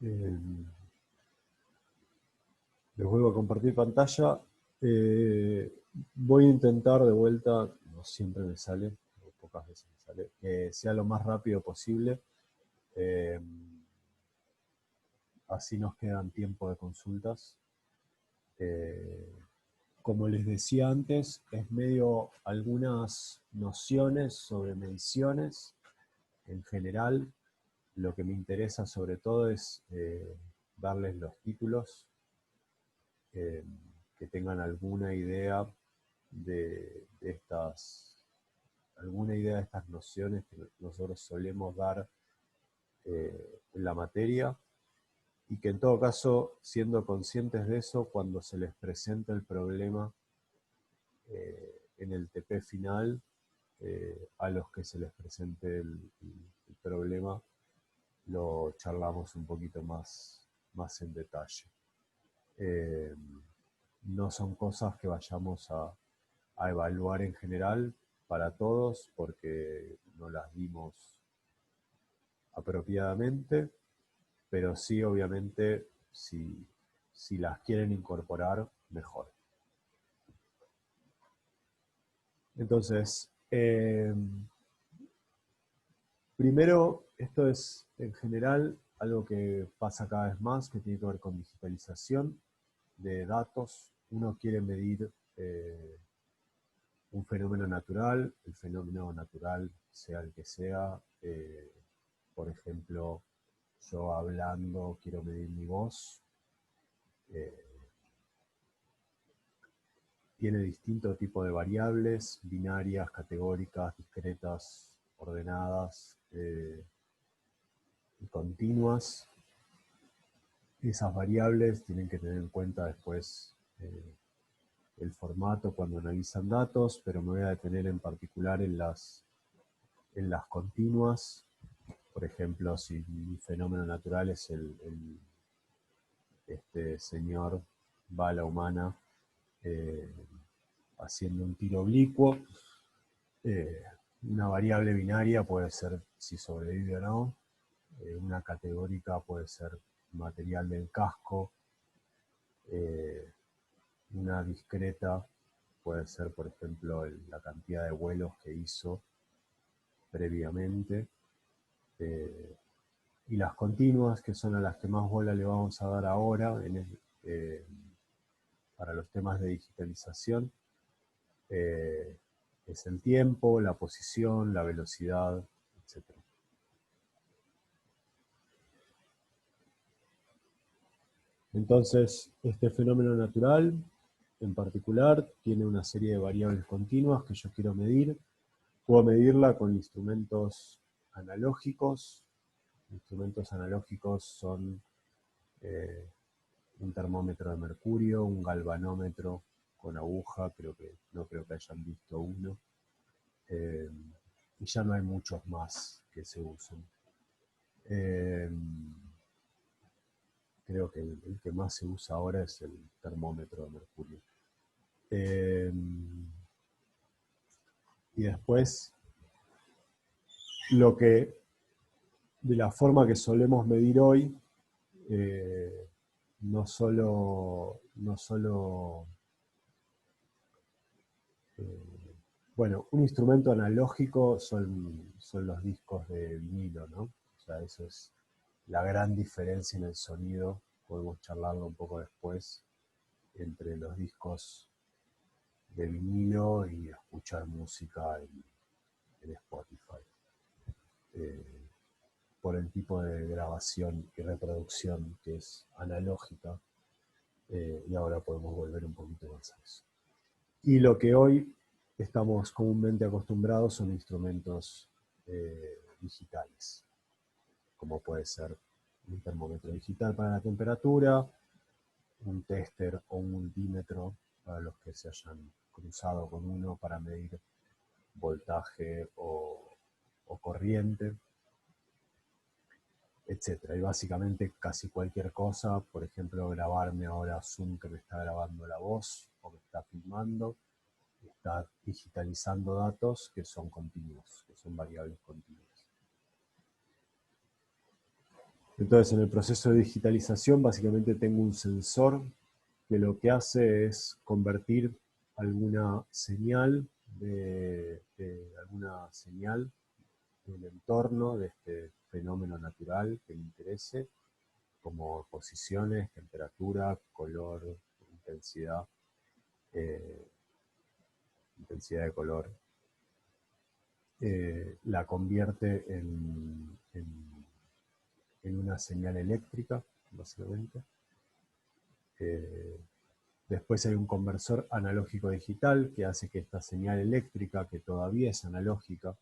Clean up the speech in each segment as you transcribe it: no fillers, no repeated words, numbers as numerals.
Eh, Les vuelvo a compartir pantalla. Voy a intentar de vuelta, no siempre me sale, pocas veces me sale, que sea lo más rápido posible. Eh, Así nos quedan tiempo de consultas. Eh, Como les decía antes, es medio algunas nociones sobre mediciones en general. Lo que me interesa sobre todo es darles los títulos, eh, que tengan alguna idea de estas nociones que nosotros solemos dar en la materia, y que en todo caso, siendo conscientes de eso, cuando se les presenta el problema en el TP final, a los que se les presente el problema, lo charlamos un poquito más en detalle. Eh, no son cosas que vayamos a evaluar en general para todos, porque no las dimos apropiadamente, pero sí, obviamente, si las quieren incorporar, mejor. Entonces, primero, esto es en general algo que pasa cada vez más, que tiene que ver con digitalización de datos. Uno quiere medir un fenómeno natural, el fenómeno natural sea el que sea. Por ejemplo, yo hablando quiero medir mi voz. eh, Tiene distintos tipos de variables, binarias, categóricas, discretas, ordenadas y continuas. Esas variables tienen que tener en cuenta después el formato cuando analizan datos, pero me voy a detener en particular en las continuas. Por ejemplo, si mi fenómeno natural es este señor bala humana eh, haciendo un tiro oblicuo, eh, una variable binaria puede ser si sobrevive o no, una categórica puede ser material del casco, eh, una discreta puede ser, por ejemplo, la cantidad de vuelos que hizo previamente, eh, y las continuas, que son a las que más bola le vamos a dar ahora para los temas de digitalización, eh, es el tiempo, la posición, la velocidad, etc. Entonces, este fenómeno natural, en particular, tiene una serie de variables continuas que yo quiero medir. Puedo medirla con instrumentos analógicos. Instrumentos analógicos son eh, un termómetro de mercurio, un galvanómetro con aguja, no creo que hayan visto uno. Eh, y ya no hay muchos más que se usen. Eh, Creo que el que más se usa ahora es el termómetro de mercurio. Eh, y después, lo que, de la forma que solemos medir hoy, eh, no solo bueno, un instrumento analógico son los discos de vinilo, ¿no? O sea, eso es la gran diferencia en el sonido. Podemos charlarlo un poco después entre los discos de vinilo y escuchar música en Spotify. Eh, por el tipo de grabación y reproducción que es analógica, y ahora podemos volver un poquito más a eso. Y lo que hoy estamos comúnmente acostumbrados son instrumentos digitales, como puede ser un termómetro digital para la temperatura, un tester o un multímetro para los que se hayan cruzado con uno para medir voltaje o corriente, etc. Y básicamente casi cualquier cosa, por ejemplo, grabarme ahora Zoom que me está grabando la voz o me está filmando, está digitalizando datos que son continuos, que son variables continuas. Entonces, en el proceso de digitalización, básicamente tengo un sensor que lo que hace es convertir alguna señal alguna señal del entorno, de este fenómeno natural que me interese, como posiciones, temperatura, color, intensidad, eh, intensidad de color, la convierte en una señal eléctrica, básicamente. Eh, Después hay un conversor analógico digital que hace que esta señal eléctrica, que todavía es analógica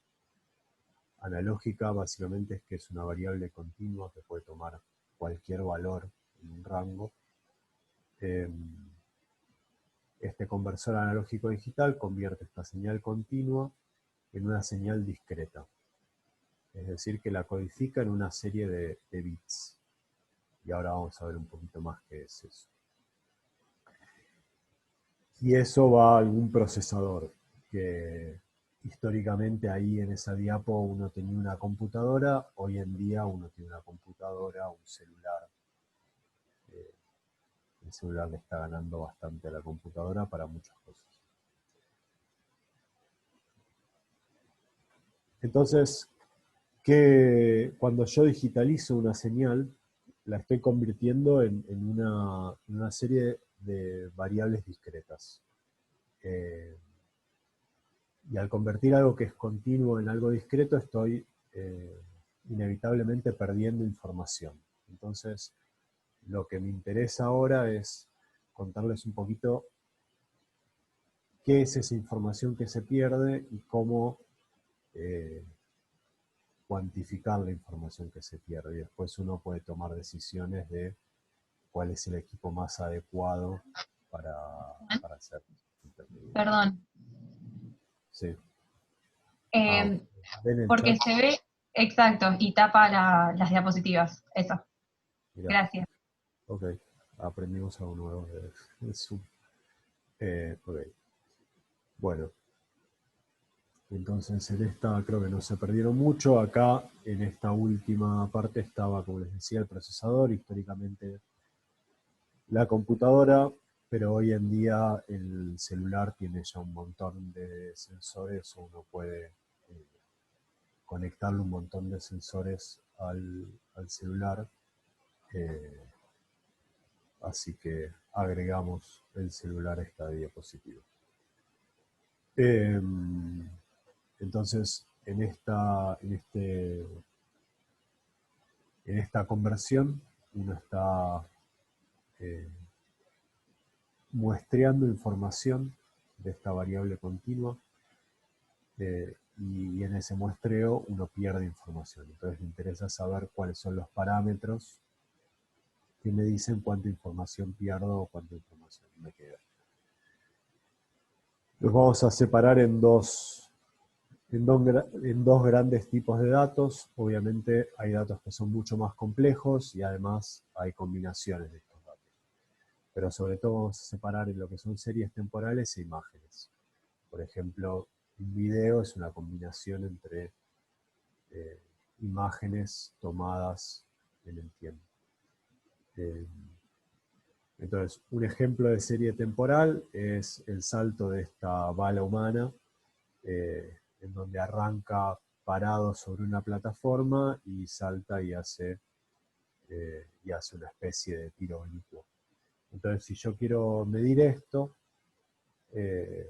básicamente es que es una variable continua que puede tomar cualquier valor en un rango. Este conversor analógico digital convierte esta señal continua en una señal discreta. Es decir, que la codifica en una serie de bits. Y ahora vamos a ver un poquito más qué es eso. Y eso va a algún procesador, que históricamente ahí en esa diapo uno tenía una computadora, hoy en día uno tiene una computadora, un celular. El celular le está ganando bastante a la computadora para muchas cosas. Entonces, cuando yo digitalizo una señal, la estoy convirtiendo en una serie de variables discretas. Y al convertir algo que es continuo en algo discreto, estoy inevitablemente perdiendo información. Entonces, lo que me interesa ahora es contarles un poquito qué es esa información que se pierde y cómo cuantificar la información que se pierde. Y después uno puede tomar decisiones de cuál es el equipo más adecuado para, para hacer. Perdón. Sí. Ah, Eh, ven el porque chat. se ve, exacto, y tapa las diapositivas. Eso. Mirá, Gracias. ok. Aprendimos algo nuevo de Zoom. Ok. Bueno, entonces en esta creo que no se perdieron mucho. Acá en esta última parte estaba, como les decía, el procesador, históricamente la computadora, pero hoy en día el celular tiene ya un montón de sensores, o uno puede conectarle un montón de sensores al celular. eh, Así que agregamos el celular a esta diapositiva. Eh, entonces, en esta conversión, uno está eh, muestreando información de esta variable continua, y en ese muestreo uno pierde información. Entonces me interesa saber cuáles son los parámetros que me dicen cuánta información pierdo o cuánta información me queda. Los vamos a separar en dos grandes tipos de datos. Obviamente hay datos que son mucho más complejos y además hay combinaciones de estos datos. Pero sobre todo vamos a separar en lo que son series temporales e imágenes. Por ejemplo, un video es una combinación entre eh, imágenes tomadas en el tiempo. Eh, entonces, un ejemplo de serie temporal es el salto de esta bala humana, en donde arranca parado sobre una plataforma y salta y hace una especie de tiro oblicuo. Entonces, si yo quiero medir esto,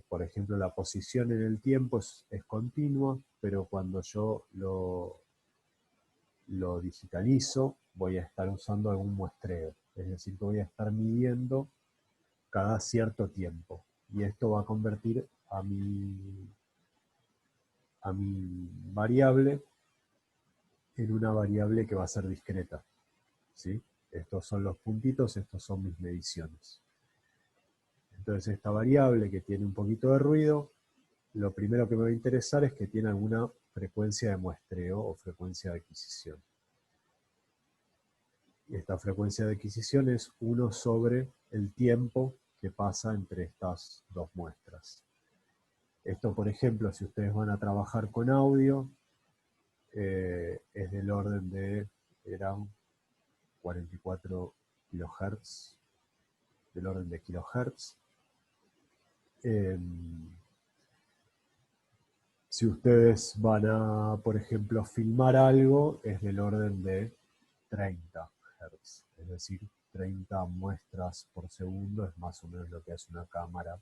por ejemplo, la posición en el tiempo es continua, pero cuando yo lo digitalizo, voy a estar usando algún muestreo. Es decir, que voy a estar midiendo cada cierto tiempo. Y esto va a convertir a mi variable en una variable que va a ser discreta. ¿Sí? Estos son los puntitos, estos son mis mediciones. Entonces esta variable que tiene un poquito de ruido, lo primero que me va a interesar es que tiene alguna frecuencia de muestreo o frecuencia de adquisición. Y esta frecuencia de adquisición es 1 sobre el tiempo que pasa entre estas dos muestras. Esto, por ejemplo, si ustedes van a trabajar con audio, es del orden de, eran 44 kilohertz, del orden de kilohertz. Si ustedes van a, por ejemplo, filmar algo, es del orden de 30 Hz, es decir, 30 muestras por segundo es más o menos lo que hace una cámara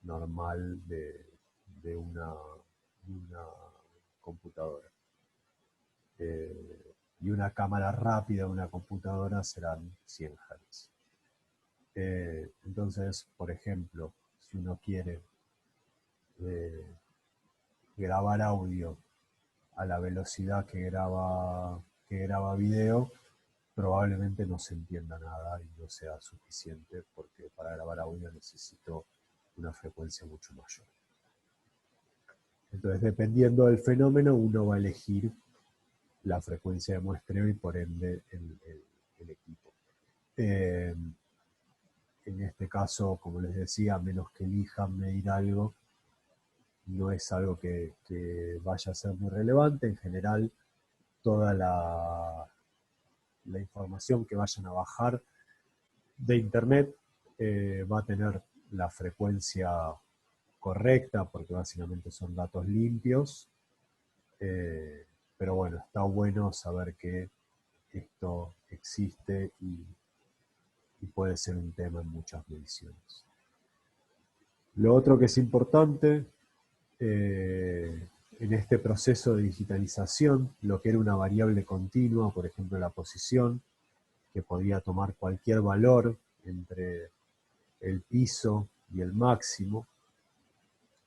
normal de una computadora. Y una cámara rápida de una computadora serán 100 Hz. Entonces, por ejemplo, si uno quiere grabar audio a la velocidad que graba video, probablemente no se entienda nada y no sea suficiente, porque para grabar audio necesito una frecuencia mucho mayor. Entonces, dependiendo del fenómeno, uno va a elegir la frecuencia de muestreo y por ende el equipo. En este caso, como les decía, a menos que elijan medir algo, no es algo que vaya a ser muy relevante. En general, toda la información que vayan a bajar de internet va a tener la frecuencia correcta, porque básicamente son datos limpios. Pero bueno, está bueno saber que esto existe y puede ser un tema en muchas mediciones. Lo otro que es importante, en este proceso de digitalización, lo que era una variable continua, por ejemplo la posición, que podía tomar cualquier valor entre el piso y el máximo,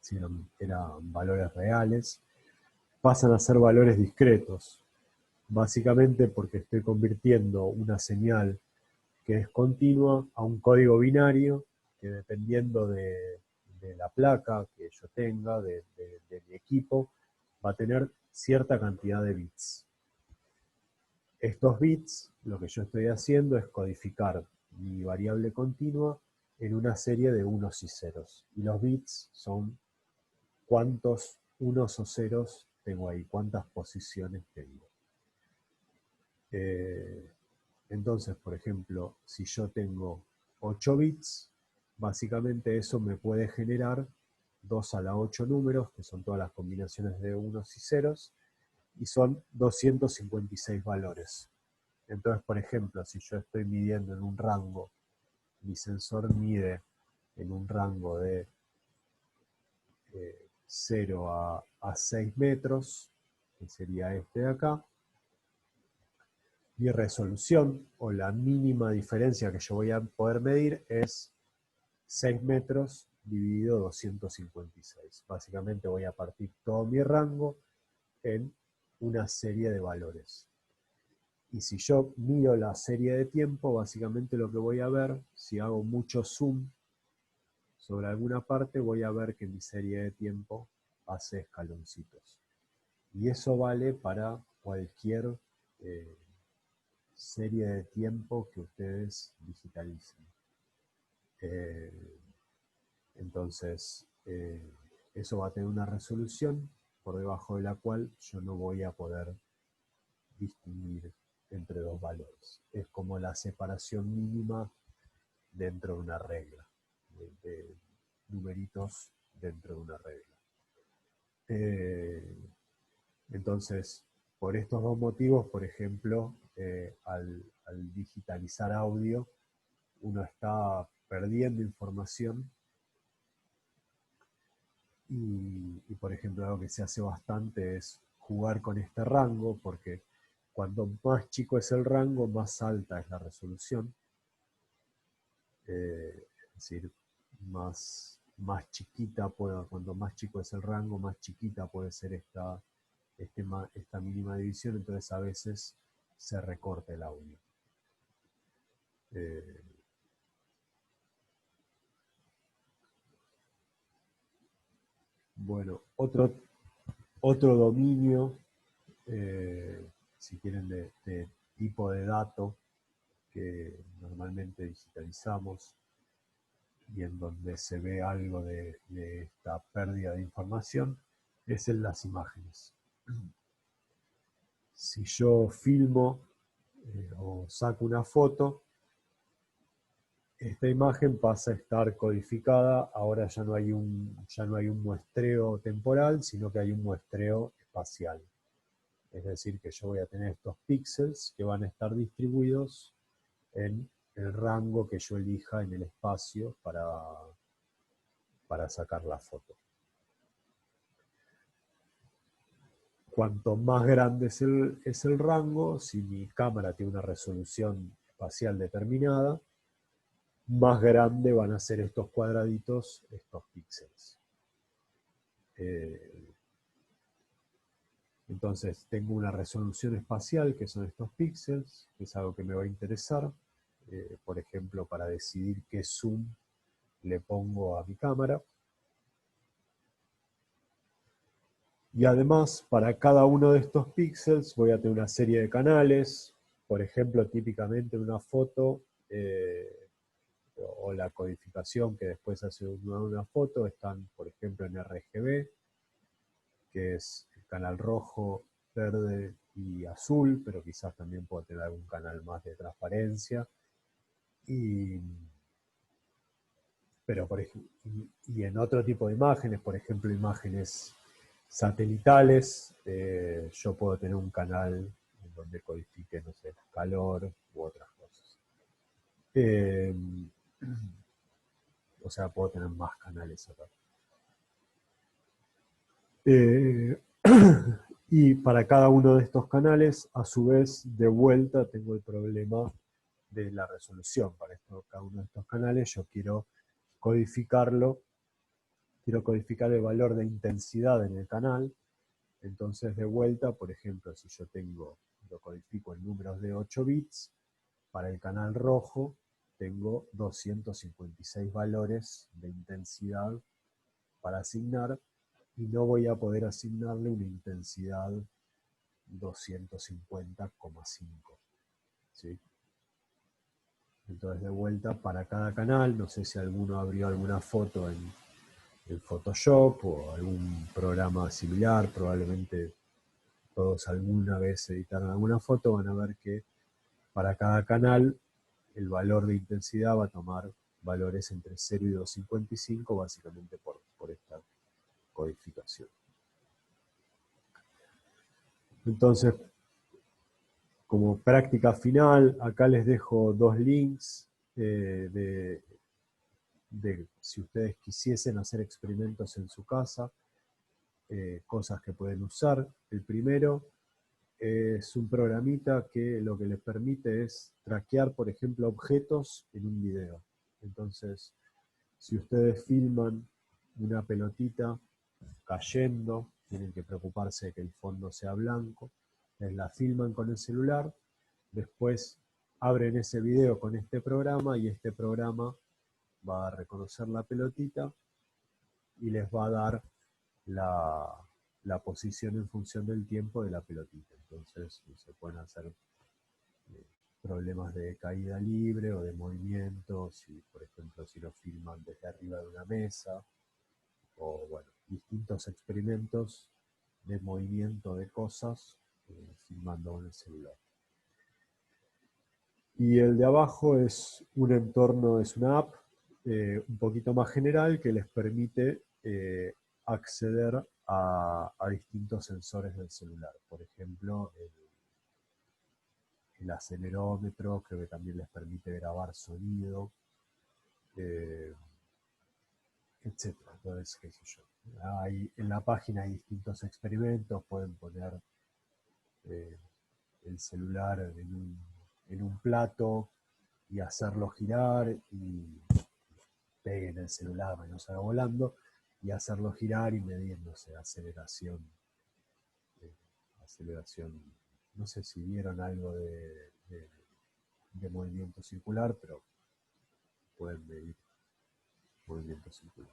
si eran valores reales, pasan a ser valores discretos, básicamente porque estoy convirtiendo una señal que es continua a un código binario que, dependiendo de la placa que yo tenga, de mi equipo, va a tener cierta cantidad de bits. Estos bits, lo que yo estoy haciendo es codificar mi variable continua en una serie de unos y ceros. Y los bits son cuántos unos o ceros tengo ahí, cuántas posiciones tengo. Entonces, por ejemplo, si yo tengo 8 bits, básicamente eso me puede generar 2 a la 8 números, que son todas las combinaciones de unos y ceros, y son 256 valores. Entonces, por ejemplo, si yo estoy midiendo en un rango, mi sensor mide en un rango de 0 a 6 metros, que sería este de acá, mi resolución, o la mínima diferencia que yo voy a poder medir, es 6 metros dividido 256. Básicamente voy a partir todo mi rango en una serie de valores. Y si yo miro la serie de tiempo, básicamente lo que voy a ver, si hago mucho zoom sobre alguna parte, voy a ver que mi serie de tiempo hace escaloncitos. Y eso vale para cualquier serie de tiempo que ustedes digitalicen. Entonces, eso va a tener una resolución por debajo de la cual yo no voy a poder distinguir entre dos valores. Es como la separación mínima dentro de una regla, de numeritos dentro de una regla. Entonces, por estos dos motivos, por ejemplo, al digitalizar audio, uno está perdiendo información y, por ejemplo, algo que se hace bastante es jugar con este rango, porque cuanto más chico es el rango, más alta es la resolución. Es decir, más chiquita cuanto más chico es el rango, más chiquita puede ser esta mínima división, entonces a veces se recorta el audio. Bueno, otro dominio, si quieren, de tipo de dato que normalmente digitalizamos y en donde se ve algo de esta pérdida de información, es en las imágenes. Si yo filmo o saco una foto, esta imagen pasa a estar codificada. Ahora ya no hay un muestreo temporal, sino que hay un muestreo espacial. Es decir, que yo voy a tener estos píxeles que van a estar distribuidos en el rango que yo elija en el espacio para sacar la foto. Cuanto más grande es el rango, si mi cámara tiene una resolución espacial determinada, más grande van a ser estos cuadraditos, estos píxeles. Entonces tengo una resolución espacial, que son estos píxeles, que es algo que me va a interesar, por ejemplo, para decidir qué zoom le pongo a mi cámara. Y además, para cada uno de estos píxeles voy a tener una serie de canales. Por ejemplo, típicamente en una foto, o la codificación que después hace una foto, están, por ejemplo, en RGB, que es el canal rojo, verde y azul, pero quizás también puedo tener algún canal más de transparencia. Pero por ejemplo, y en otro tipo de imágenes, por ejemplo, imágenes satelitales, yo puedo tener un canal en donde codifique, no sé, calor u otras cosas. O sea, puedo tener más canales acá. Y para cada uno de estos canales, a su vez, de vuelta tengo el problema de la resolución. Para cada uno de estos canales yo quiero codificarlo, quiero codificar el valor de intensidad en el canal. Entonces, de vuelta, por ejemplo, si yo lo codifico en números de 8 bits, para el canal rojo tengo 256 valores de intensidad para asignar, y no voy a poder asignarle una intensidad 250,5. ¿Sí? Entonces, de vuelta, para cada canal, no sé si alguno abrió alguna foto en Photoshop o algún programa similar, probablemente todos alguna vez editaron alguna foto, van a ver que para cada canal el valor de intensidad va a tomar valores entre 0 y 255, básicamente por esta codificación. Entonces, como práctica final, acá les dejo dos links de si ustedes quisiesen hacer experimentos en su casa, cosas que pueden usar. El primero es un programita que lo que les permite es traquear, por ejemplo, objetos en un video. Entonces, si ustedes filman una pelotita cayendo, tienen que preocuparse de que el fondo sea blanco, la filman con el celular, después abren ese video con este programa y este programa va a reconocer la pelotita y les va a dar la posición en función del tiempo de la pelotita. Entonces se pueden hacer problemas de caída libre o de movimiento, por ejemplo, si lo filman desde arriba de una mesa, o bueno, distintos experimentos de movimiento de cosas filmando con el celular. Y el de abajo es un entorno, es una app un poquito más general que les permite acceder a distintos sensores del celular. Por ejemplo, el acelerómetro, creo que también les permite grabar sonido, etc. Entonces, qué sé yo. En la página hay distintos experimentos, pueden poner el celular en un plato y hacerlo girar y peguen el celular para que no salga volando, y hacerlo girar y medir, no sé, aceleración. No sé si vieron algo de movimiento circular, pero pueden medir movimiento circular.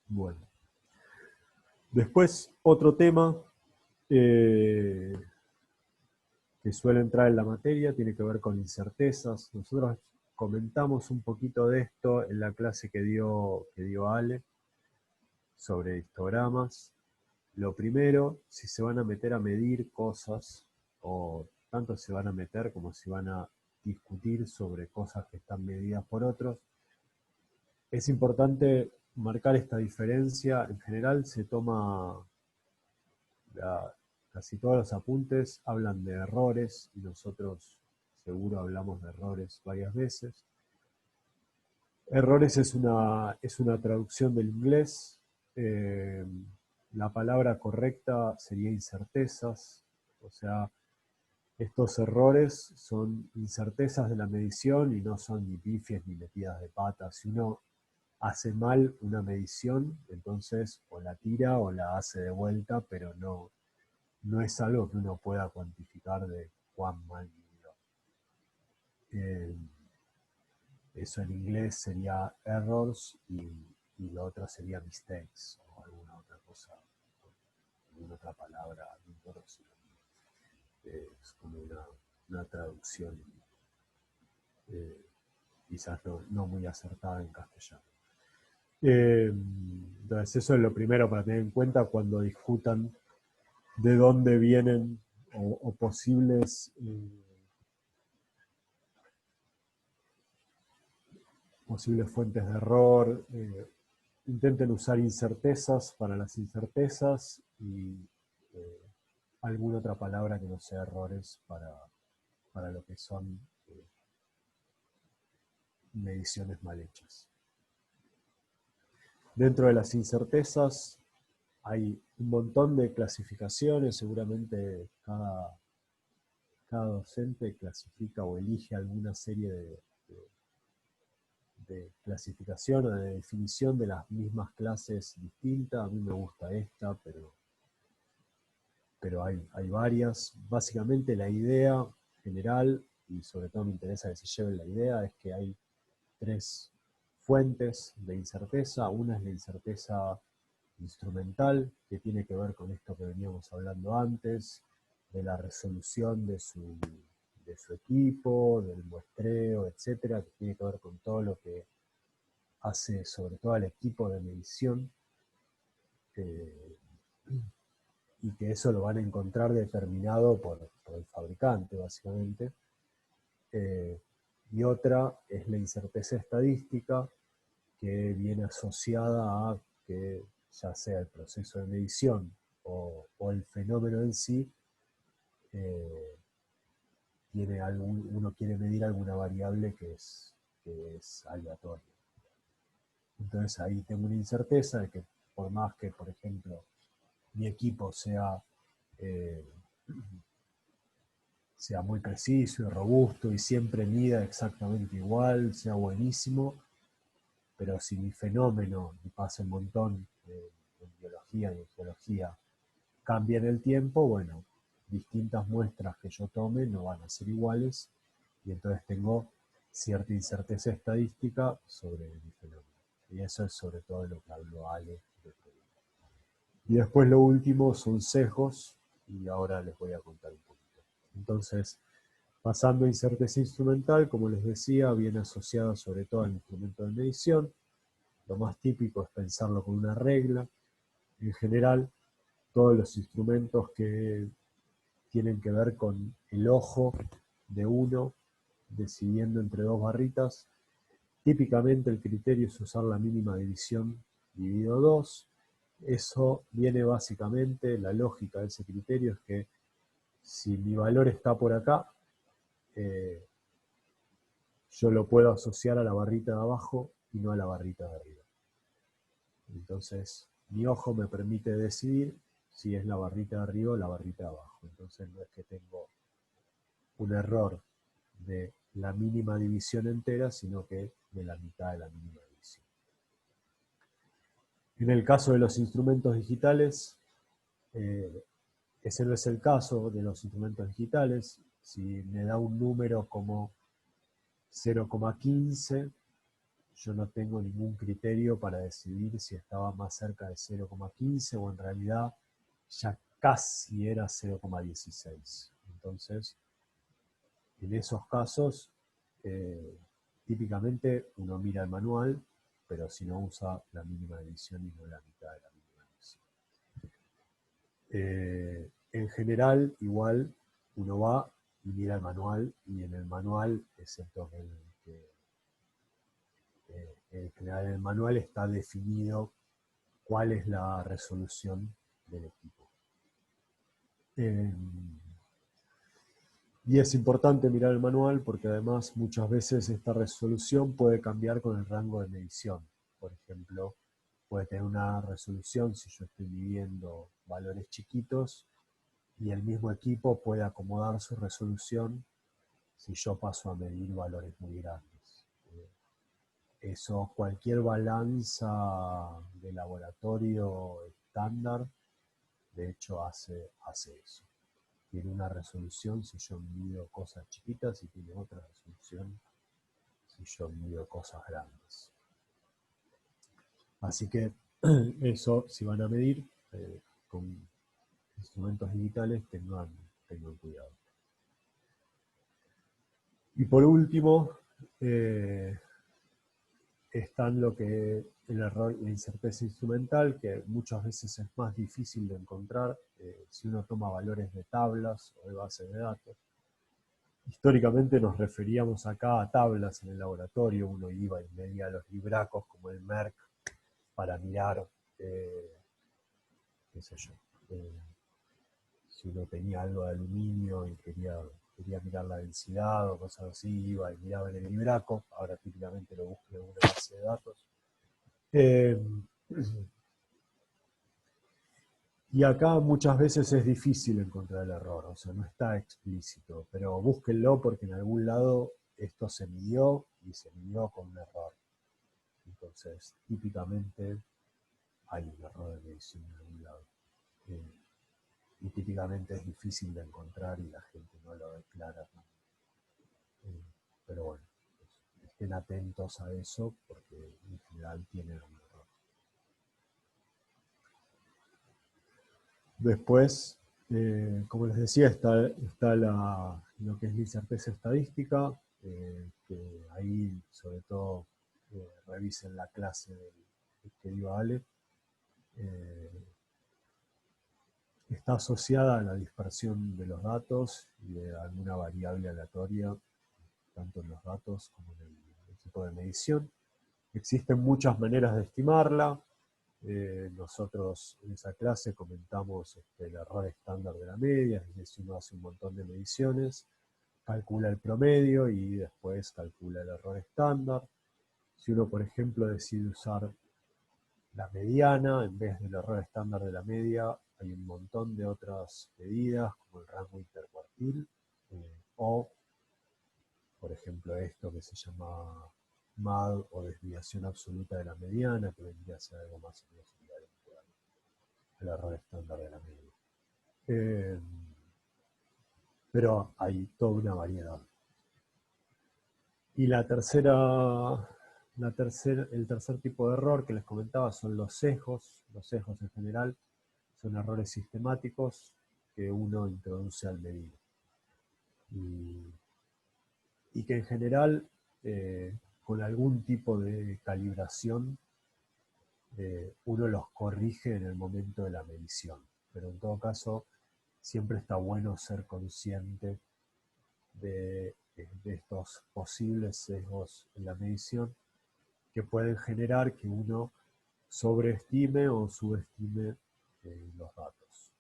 Bueno. Después, otro tema que suele entrar en la materia tiene que ver con incertezas. Nosotros comentamos un poquito de esto en la clase que dio Ale sobre histogramas. lo primero, si se van a meter a medir cosas, o tanto se van a meter como si van a discutir sobre cosas que están medidas por otros, es importante marcar esta diferencia. En general se toma, casi todos los apuntes hablan de errores, y nosotros seguro hablamos de errores varias veces. Errores es una traducción del inglés. La palabra correcta sería incertezas. O sea, estos errores son incertezas de la medición y no son ni pifies ni metidas de patas. Si uno hace mal una medición, entonces o la tira o la hace de vuelta, pero no es algo que uno pueda cuantificar de cuán mal midió. Eso en inglés sería errors y lo otro sería mistakes o alguna otra cosa, alguna otra palabra. Es como una traducción eh, quizás no muy acertada en castellano. Entonces eso es lo primero para tener en cuenta cuando discutan de dónde vienen o posibles fuentes de error. Intenten usar incertezas para las incertezas y eh, alguna otra palabra que no sea errores para lo que son mediciones mal hechas. Dentro de las incertezas hay un montón de clasificaciones. Seguramente cada docente clasifica o elige alguna serie de clasificación o de definición de las mismas clases distintas. A mí me gusta esta, pero hay varias. Básicamente la idea general, y sobre todo me interesa que se lleven la idea, es que hay tres fuentes de incerteza. Una es la incerteza instrumental, que tiene que ver con esto que veníamos hablando antes, de la resolución de su equipo, del muestreo, etcétera, que tiene que ver con todo lo que hace sobre todo al equipo de medición, eh, y que eso lo van a encontrar determinado por el fabricante, básicamente. Y otra es la incerteza estadística, que viene asociada a que ya sea el proceso de medición o el fenómeno en sí, eh, uno quiere medir alguna variable que es aleatoria. Entonces ahí tengo una incerteza de que por más que, por ejemplo, mi equipo eh, sea muy preciso y robusto y siempre mida exactamente igual, sea buenísimo, pero si mi fenómeno, y pasa un montón en biología y en geología, cambia en el tiempo, bueno, distintas muestras que yo tome no van a ser iguales, y entonces tengo cierta incerteza estadística sobre mi fenómeno. Y eso es sobre todo lo que habló Ale. Y después lo último son sesgos, y ahora les voy a contar un poquito. Entonces, pasando a incerteza instrumental, como les decía, viene asociada sobre todo al instrumento de medición. Lo más típico es pensarlo con una regla. En general, todos los instrumentos que tienen que ver con el ojo de uno decidiendo entre dos barritas, típicamente el criterio es usar la mínima división dividido 2. Eso viene básicamente, la lógica de ese criterio es que si mi valor está por acá, eh, yo lo puedo asociar a la barrita de abajo y no a la barrita de arriba. Entonces, mi ojo me permite decidir si es la barrita de arriba o la barrita de abajo. Entonces, no es que tengo un error de la mínima división entera, sino que de la mitad de la mínima división. En el caso de los instrumentos digitales, ese no es el caso de los instrumentos digitales. Si me da un número como 0,15, yo no tengo ningún criterio para decidir si estaba más cerca de 0,15 o en realidad ya casi era 0,16. Entonces, en esos casos, típicamente uno mira el manual, pero si no usa la mínima división y no la mitad de la mínima división. En general, igual, uno va y mira el manual, y en el manual, excepto en general en el manual está definido cuál es la resolución del equipo. Y es importante mirar el manual porque además muchas veces esta resolución puede cambiar con el rango de medición. Por ejemplo, puede tener una resolución si yo estoy midiendo valores chiquitos y el mismo equipo puede acomodar su resolución si yo paso a medir valores muy grandes. Eso, cualquier balanza de laboratorio estándar, de hecho hace eso. Tiene una resolución si yo mido cosas chiquitas y tiene otra resolución si yo mido cosas grandes. Así que eso, si van a medir con instrumentos digitales, tengan cuidado. Y por último, están lo que el error, la incerteza instrumental, que muchas veces es más difícil de encontrar si uno toma valores de tablas o de bases de datos. Históricamente nos referíamos acá a tablas en el laboratorio, uno iba y medía los libracos como el Merck para mirar, qué sé yo, si uno tenía algo de aluminio y quería mirar la densidad o cosas así, iba y miraba en el libraco, ahora típicamente lo busco en una base de datos. Y acá muchas veces es difícil encontrar el error, o sea, no está explícito, pero búsquenlo porque en algún lado esto se midió y se midió con un error. Entonces, típicamente hay un error de medición en algún lado. Y típicamente es difícil de encontrar y la gente no lo declara. Pero bueno, estén atentos a eso porque en general tienen un error. Después, como les decía, está lo que es la incerteza estadística, que ahí sobre todo revisen la clase que dio Ale. Está asociada a la dispersión de los datos y de alguna variable aleatoria, tanto en los datos como en el equipo de medición. Existen muchas maneras de estimarla. Nosotros en esa clase comentamos el error estándar de la media, es decir, uno hace un montón de mediciones, calcula el promedio y después calcula el error estándar. Si uno, por ejemplo, decide usar la mediana en vez del error estándar de la media, hay un montón de otras medidas como el rango intercuartil o, por ejemplo, esto que se llama MAD o desviación absoluta de la mediana, que vendría a ser algo más o menos equivalente al error estándar de la media. Pero hay toda una variedad. Y el tercer tipo de error que les comentaba son los sesgos. Los sesgos en general son errores sistemáticos que uno introduce al medir. Y que en general, con algún tipo de calibración, uno los corrige en el momento de la medición. Pero en todo caso, siempre está bueno ser consciente de estos posibles sesgos en la medición que pueden generar que uno sobreestime o subestime los datos.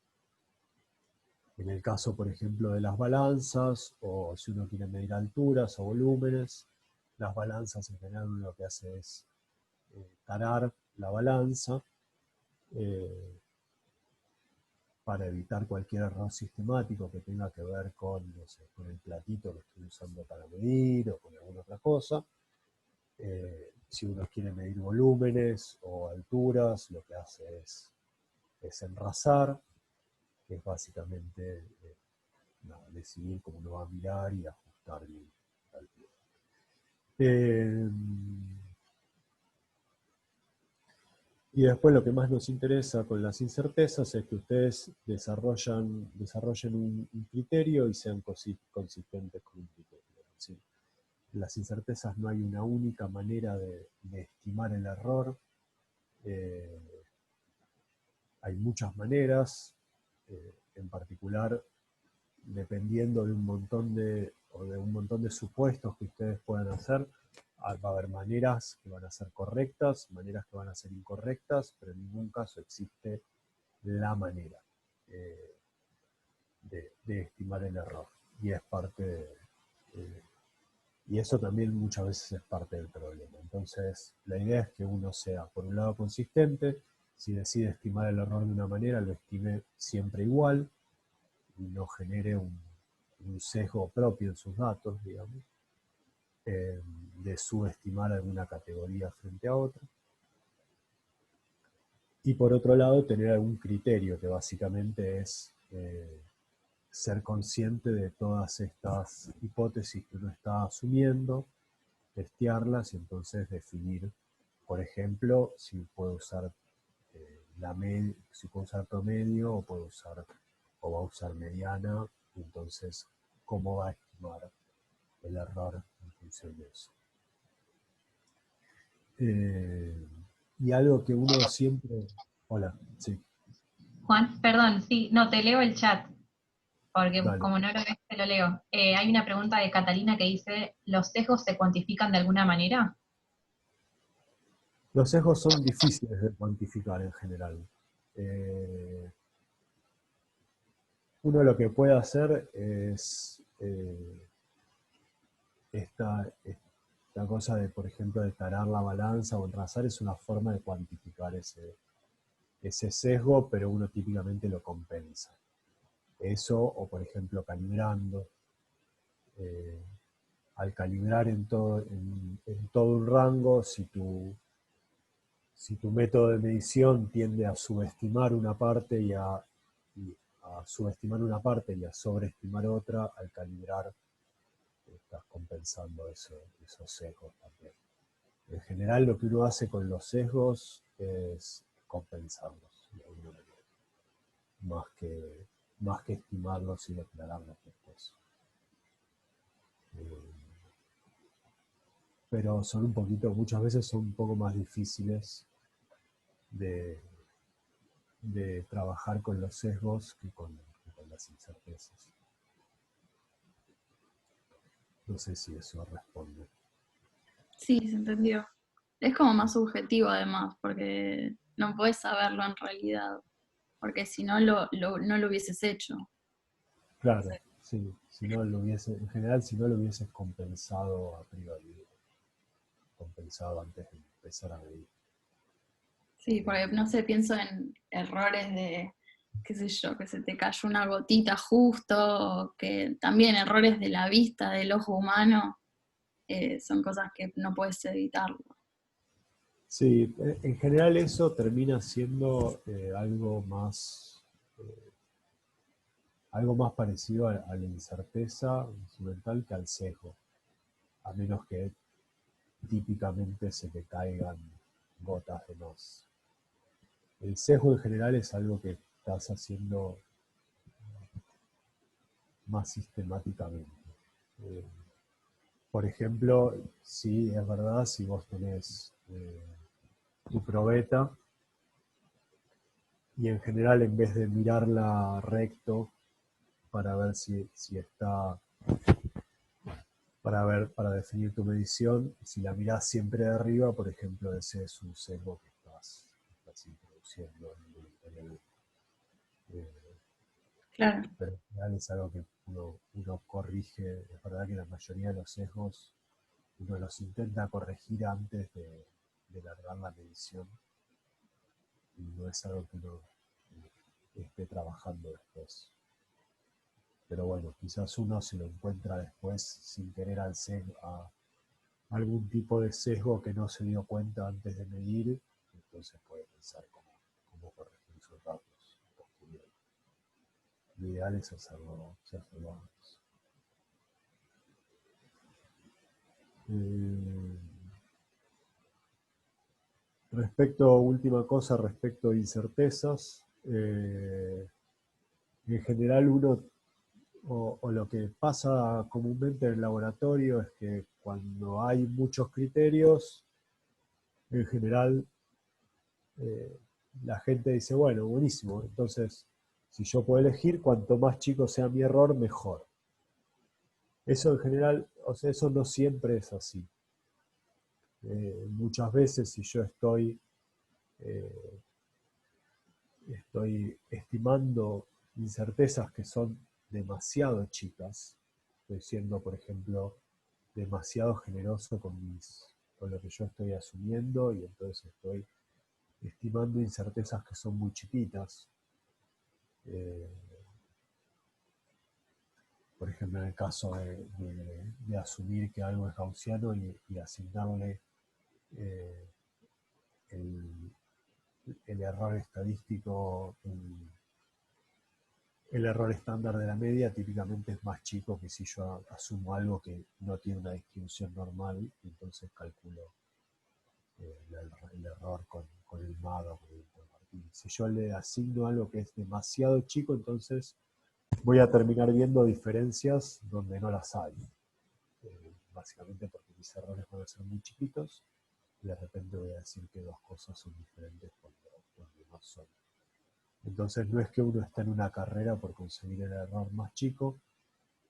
En el caso, por ejemplo, de las balanzas, o si uno quiere medir alturas o volúmenes, las balanzas en general uno lo que hace es tarar la balanza para evitar cualquier error sistemático que tenga que ver con, no sé, con el platito que estoy usando para medir o con alguna otra cosa. Si uno quiere medir volúmenes o alturas, lo que hace es enrasar, que es básicamente decidir cómo uno va a mirar y ajustar bien la altura. Y después lo que más nos interesa con las incertezas es que ustedes desarrollen un criterio y sean consistentes con un criterio. ¿Sí? En las incertezas no hay una única manera de estimar el error. Hay muchas maneras. en particular, dependiendo de un montón de supuestos que ustedes puedan hacer, va a haber maneras que van a ser correctas, maneras que van a ser incorrectas, pero en ningún caso existe la manera eh, de estimar el error. Y es parte y eso también muchas veces es parte del problema. Entonces, la idea es que uno sea, por un lado, consistente. Si decide estimar el error de una manera, lo estime siempre igual y no genere un sesgo propio en sus datos, digamos, de subestimar alguna categoría frente a otra. Y por otro lado, tener algún criterio, que básicamente es ser consciente de todas estas hipótesis que uno está asumiendo, testearlas y entonces definir, por ejemplo, si puedo usar si puedo usar promedio o va a usar mediana, y entonces cómo va a estimar el error en función de eso. Y algo que uno siempre... Hola, sí, Juan, perdón, sí, no, te leo el chat, porque dale. como no lo ves, te lo leo. Hay una pregunta de Catalina que dice, ¿los sesgos se cuantifican de alguna manera? Los sesgos son difíciles de cuantificar en general. Eh, Uno lo que puede hacer es esta cosa de, por ejemplo, de tarar la balanza o enrasar es una forma de cuantificar ese sesgo, pero uno típicamente lo compensa. Eso, o por ejemplo, calibrando. eh, Al calibrar en todo un rango, si tu método de medición tiende a subestimar una parte y a subestimar una parte y a sobreestimar otra, al calibrar estás compensando esos sesgos también. En general lo que uno hace con los sesgos es compensarlos de alguna manera, más que, más que estimarlos y declararlos después. Eh, pero son muchas veces son un poco más difíciles de, de trabajar con los sesgos que con las incertezas. No sé si eso responde. Sí, se entendió. Es como más subjetivo además, porque no podés saberlo en realidad, porque si no no lo hubieses hecho. Claro, sí, en general, si no lo hubieses compensado a priori, compensado antes de empezar a medir. Sí, porque no sé, pienso en errores de, qué sé yo, que se te cayó una gotita justo, o que también errores de la vista, del ojo humano, son cosas que no puedes evitarlo. Sí, en general eso termina siendo algo más parecido a la incerteza instrumental que al sesgo, a menos que típicamente se te caigan gotas de más. El sesgo en general es algo que estás haciendo más sistemáticamente. Eh, por ejemplo, si es verdad, si vos tenés tu probeta y en general en vez de mirarla recto para ver si está, para definir tu medición, si la mirás siempre de arriba, por ejemplo, ese es un sesgo que estás introduciendo involuntariamente. Claro. Pero en general es algo que uno corrige. Es verdad que la mayoría de los sesgos uno los intenta corregir antes de largar la medición y no es algo que uno esté trabajando después. Pero bueno, quizás uno se lo encuentra después sin querer a algún tipo de sesgo que no se dio cuenta antes de medir, entonces puede pensar cómo corregir sus datos posteriores. Lo ideal es hacerlo antes. Eh, última cosa, respecto a incertezas, en general o lo que pasa comúnmente en el laboratorio es que cuando hay muchos criterios, en general la gente dice, bueno, buenísimo, entonces Si yo puedo elegir, cuanto más chico sea mi error, mejor. Eso en general, o sea, eso no siempre es así. Muchas veces si yo eh, estoy estimando incertezas que son demasiado chicas, estoy siendo, por ejemplo, demasiado generoso con lo que yo estoy asumiendo y entonces estoy estimando incertezas que son muy chiquitas. Por ejemplo, en el caso de asumir que algo es gaussiano y asignarle eh, el, el error estadístico, el error estándar de la media típicamente es más chico que si yo asumo algo que no tiene una distribución normal, y entonces calculo el error con el MAD o con el punto Martini. Si yo le asigno algo que es demasiado chico, entonces voy a terminar viendo diferencias donde no las hay. Básicamente porque mis errores van a ser muy chiquitos y de repente voy a decir que dos cosas son diferentes cuando no son. Entonces no es que uno está en una carrera por conseguir el error más chico,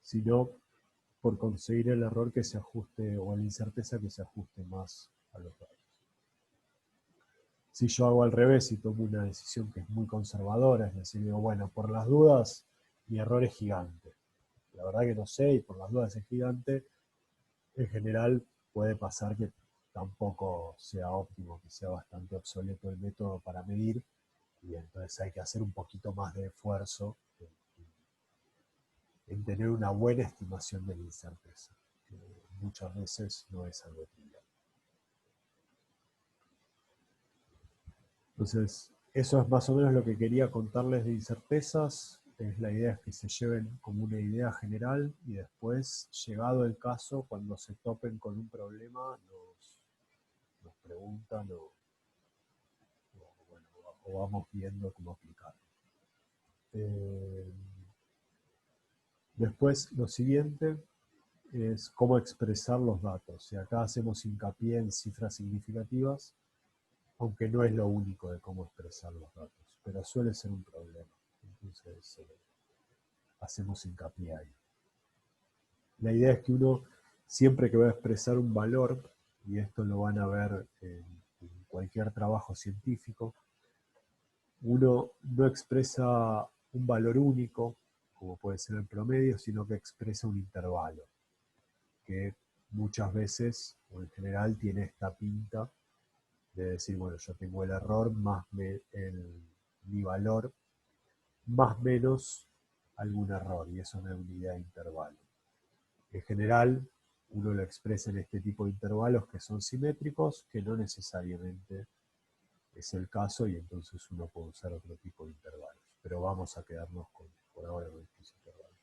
sino por conseguir el error que se ajuste, o la incerteza que se ajuste más a los datos. Si yo hago al revés y tomo una decisión que es muy conservadora, es decir, digo, bueno, por las dudas, mi error es gigante. La verdad que no sé, y por las dudas es gigante, en general puede pasar que tampoco sea óptimo, que sea bastante obsoleto el método para medir, y entonces hay que hacer un poquito más de esfuerzo en tener una buena estimación de la incerteza, que muchas veces no es algo trivial. Entonces, eso es más o menos lo que quería contarles de incertezas. La idea es que se lleven como una idea general y después, llegado el caso, cuando se topen con un problema, nos preguntan o vamos viendo cómo aplicarlo. Después, lo siguiente es cómo expresar los datos. Y acá hacemos hincapié en cifras significativas, aunque no es lo único de cómo expresar los datos, pero suele ser un problema. Entonces, hacemos hincapié ahí. La idea es que uno, siempre que va a expresar un valor, y esto lo van a ver en cualquier trabajo científico, uno no expresa un valor único, como puede ser el promedio, sino que expresa un intervalo, que muchas veces, o en general, tiene esta pinta de decir, bueno, yo tengo el error más mi valor, más menos algún error, y eso es una unidad de intervalo. En general, uno lo expresa en este tipo de intervalos que son simétricos, que no necesariamente es el caso, y entonces uno puede usar otro tipo de intervalos. Pero vamos a quedarnos por ahora con estos intervalos.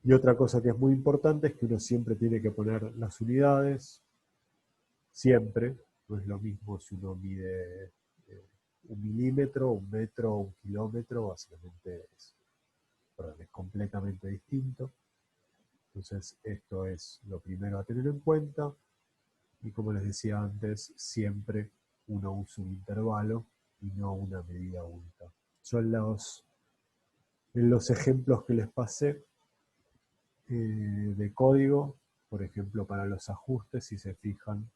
Y otra cosa que es muy importante es que uno siempre tiene que poner las unidades, siempre. No es lo mismo si uno mide 1 milímetro, 1 metro, 1 kilómetro, básicamente es completamente distinto. Entonces esto es lo primero a tener en cuenta, y como les decía antes, siempre uno usa un intervalo y no una medida única. Yo en los ejemplos que les pasé de código, por ejemplo para los ajustes, si se fijan,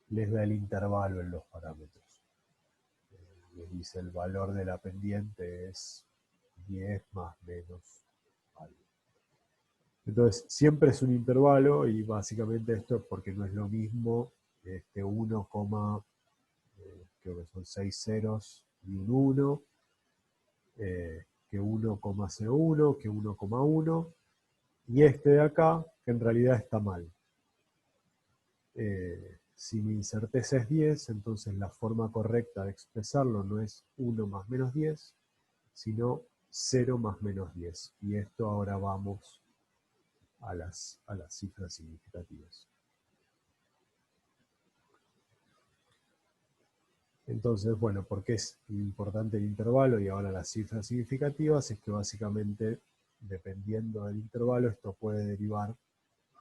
les da el intervalo en los parámetros. Les dice el valor de la pendiente es 10 más menos algo. Entonces, siempre es un intervalo, y básicamente esto es porque no es lo mismo 1, creo que son 6 ceros y un 1, que 1,01, que 1,1, y este de acá, que en realidad está mal. Si mi incerteza es 10, entonces la forma correcta de expresarlo no es 1 más menos 10, sino 0 más menos 10. Y esto ahora vamos a las cifras significativas. Entonces, bueno, ¿por qué es importante el intervalo y ahora las cifras significativas? Es que básicamente, dependiendo del intervalo, esto puede derivar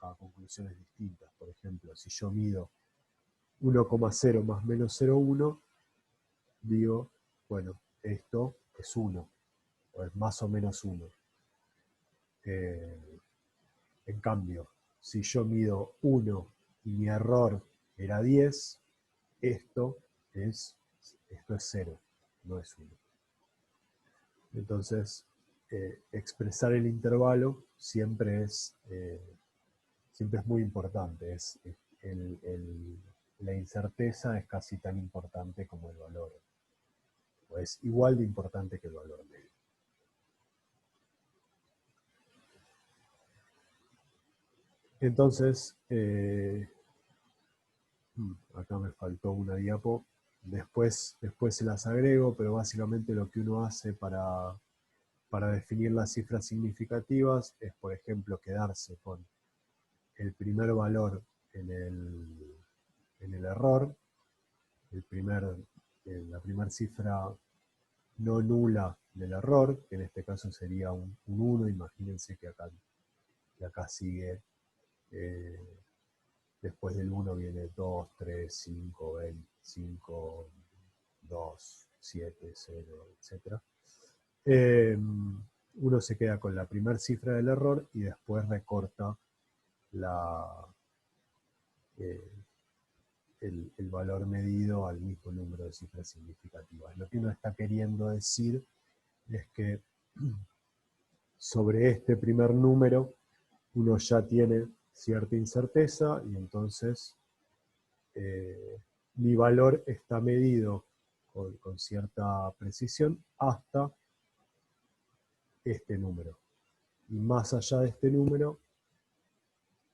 a conclusiones distintas. Por ejemplo, si yo mido 1,0 más menos 0,1, digo, bueno, esto es 1. o es más o menos 1. En cambio, si yo mido 1 y mi error era 10, esto es 0, no es 1. Entonces, expresar el intervalo siempre es muy importante. La incerteza es casi tan importante como el valor, o es igual de importante que el valor medio. Entonces, acá me faltó una diapo, después se las agrego, pero básicamente lo que uno hace para definir las cifras significativas es, por ejemplo, quedarse con el primer valor en el error, la primera cifra no nula del error, que en este caso sería un 1, imagínense que acá sigue, después del 1 viene 2, 3, 5, 25, 2, 7, 0, etc. Uno se queda con la primera cifra del error y después recorta el valor medido al mismo número de cifras significativas. Lo que uno está queriendo decir es que sobre este primer número uno ya tiene cierta incerteza y entonces mi valor está medido con cierta precisión hasta este número. Y más allá de este número,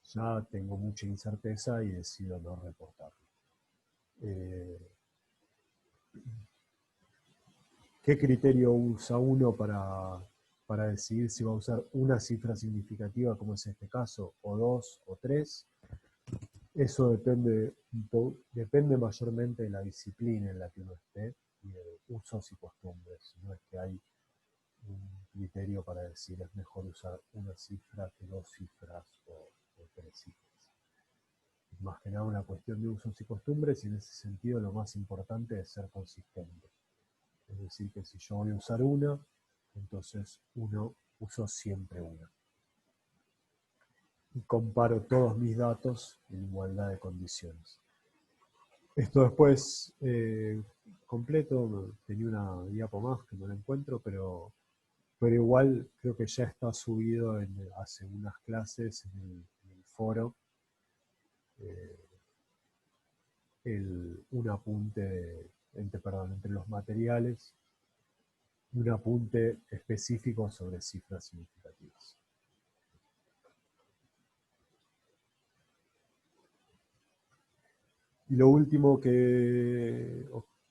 ya tengo mucha incerteza y decido no reportarlo. ¿Qué criterio usa uno para decidir si va a usar una cifra significativa, como es este caso, o 2 o 3? Eso depende mayormente de la disciplina en la que uno esté y de usos y costumbres. No es que hay un criterio para decir es mejor usar una cifra que 2 cifras o 3 cifras. Es más que nada una cuestión de usos y costumbres y en ese sentido lo más importante es ser consistente. Es decir, que si yo voy a usar una, entonces uso siempre una. Y comparo todos mis datos en igualdad de condiciones. Esto después completo, tenía una diapo más que no la encuentro, pero igual creo que ya está subido hace unas clases en el foro un apunte entre los materiales, un apunte específico sobre cifras significativas. Y lo último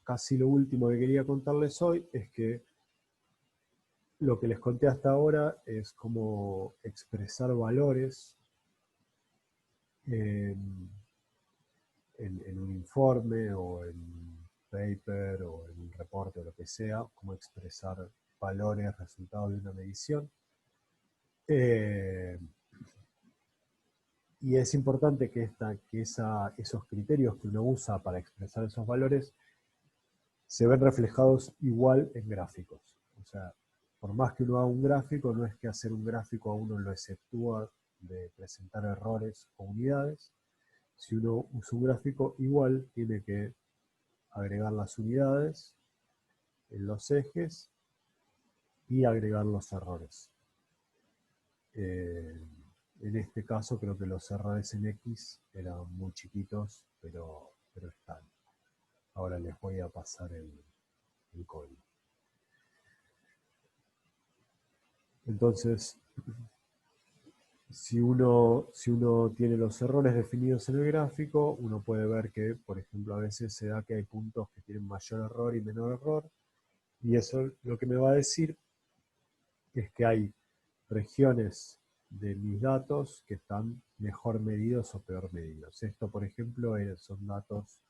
casi lo último que quería contarles hoy es que lo que les conté hasta ahora es cómo expresar valores en un informe o en un paper o en un reporte o lo que sea, cómo expresar valores, resultados de una medición. Y es importante que esos criterios que uno usa para expresar esos valores se ven reflejados igual en gráficos. O sea, por más que uno haga un gráfico, no es que hacer un gráfico a uno lo exceptúa de presentar errores o unidades. Si uno usa un gráfico, igual tiene que agregar las unidades en los ejes y agregar los errores. En este caso creo que los errores en X eran muy chiquitos, pero están. Ahora les voy a pasar el código. Entonces, si uno tiene los errores definidos en el gráfico, uno puede ver que, por ejemplo, a veces se da que hay puntos que tienen mayor error y menor error, y eso lo que me va a decir es que hay regiones de mis datos que están mejor medidos o peor medidos. Esto, por ejemplo, son datos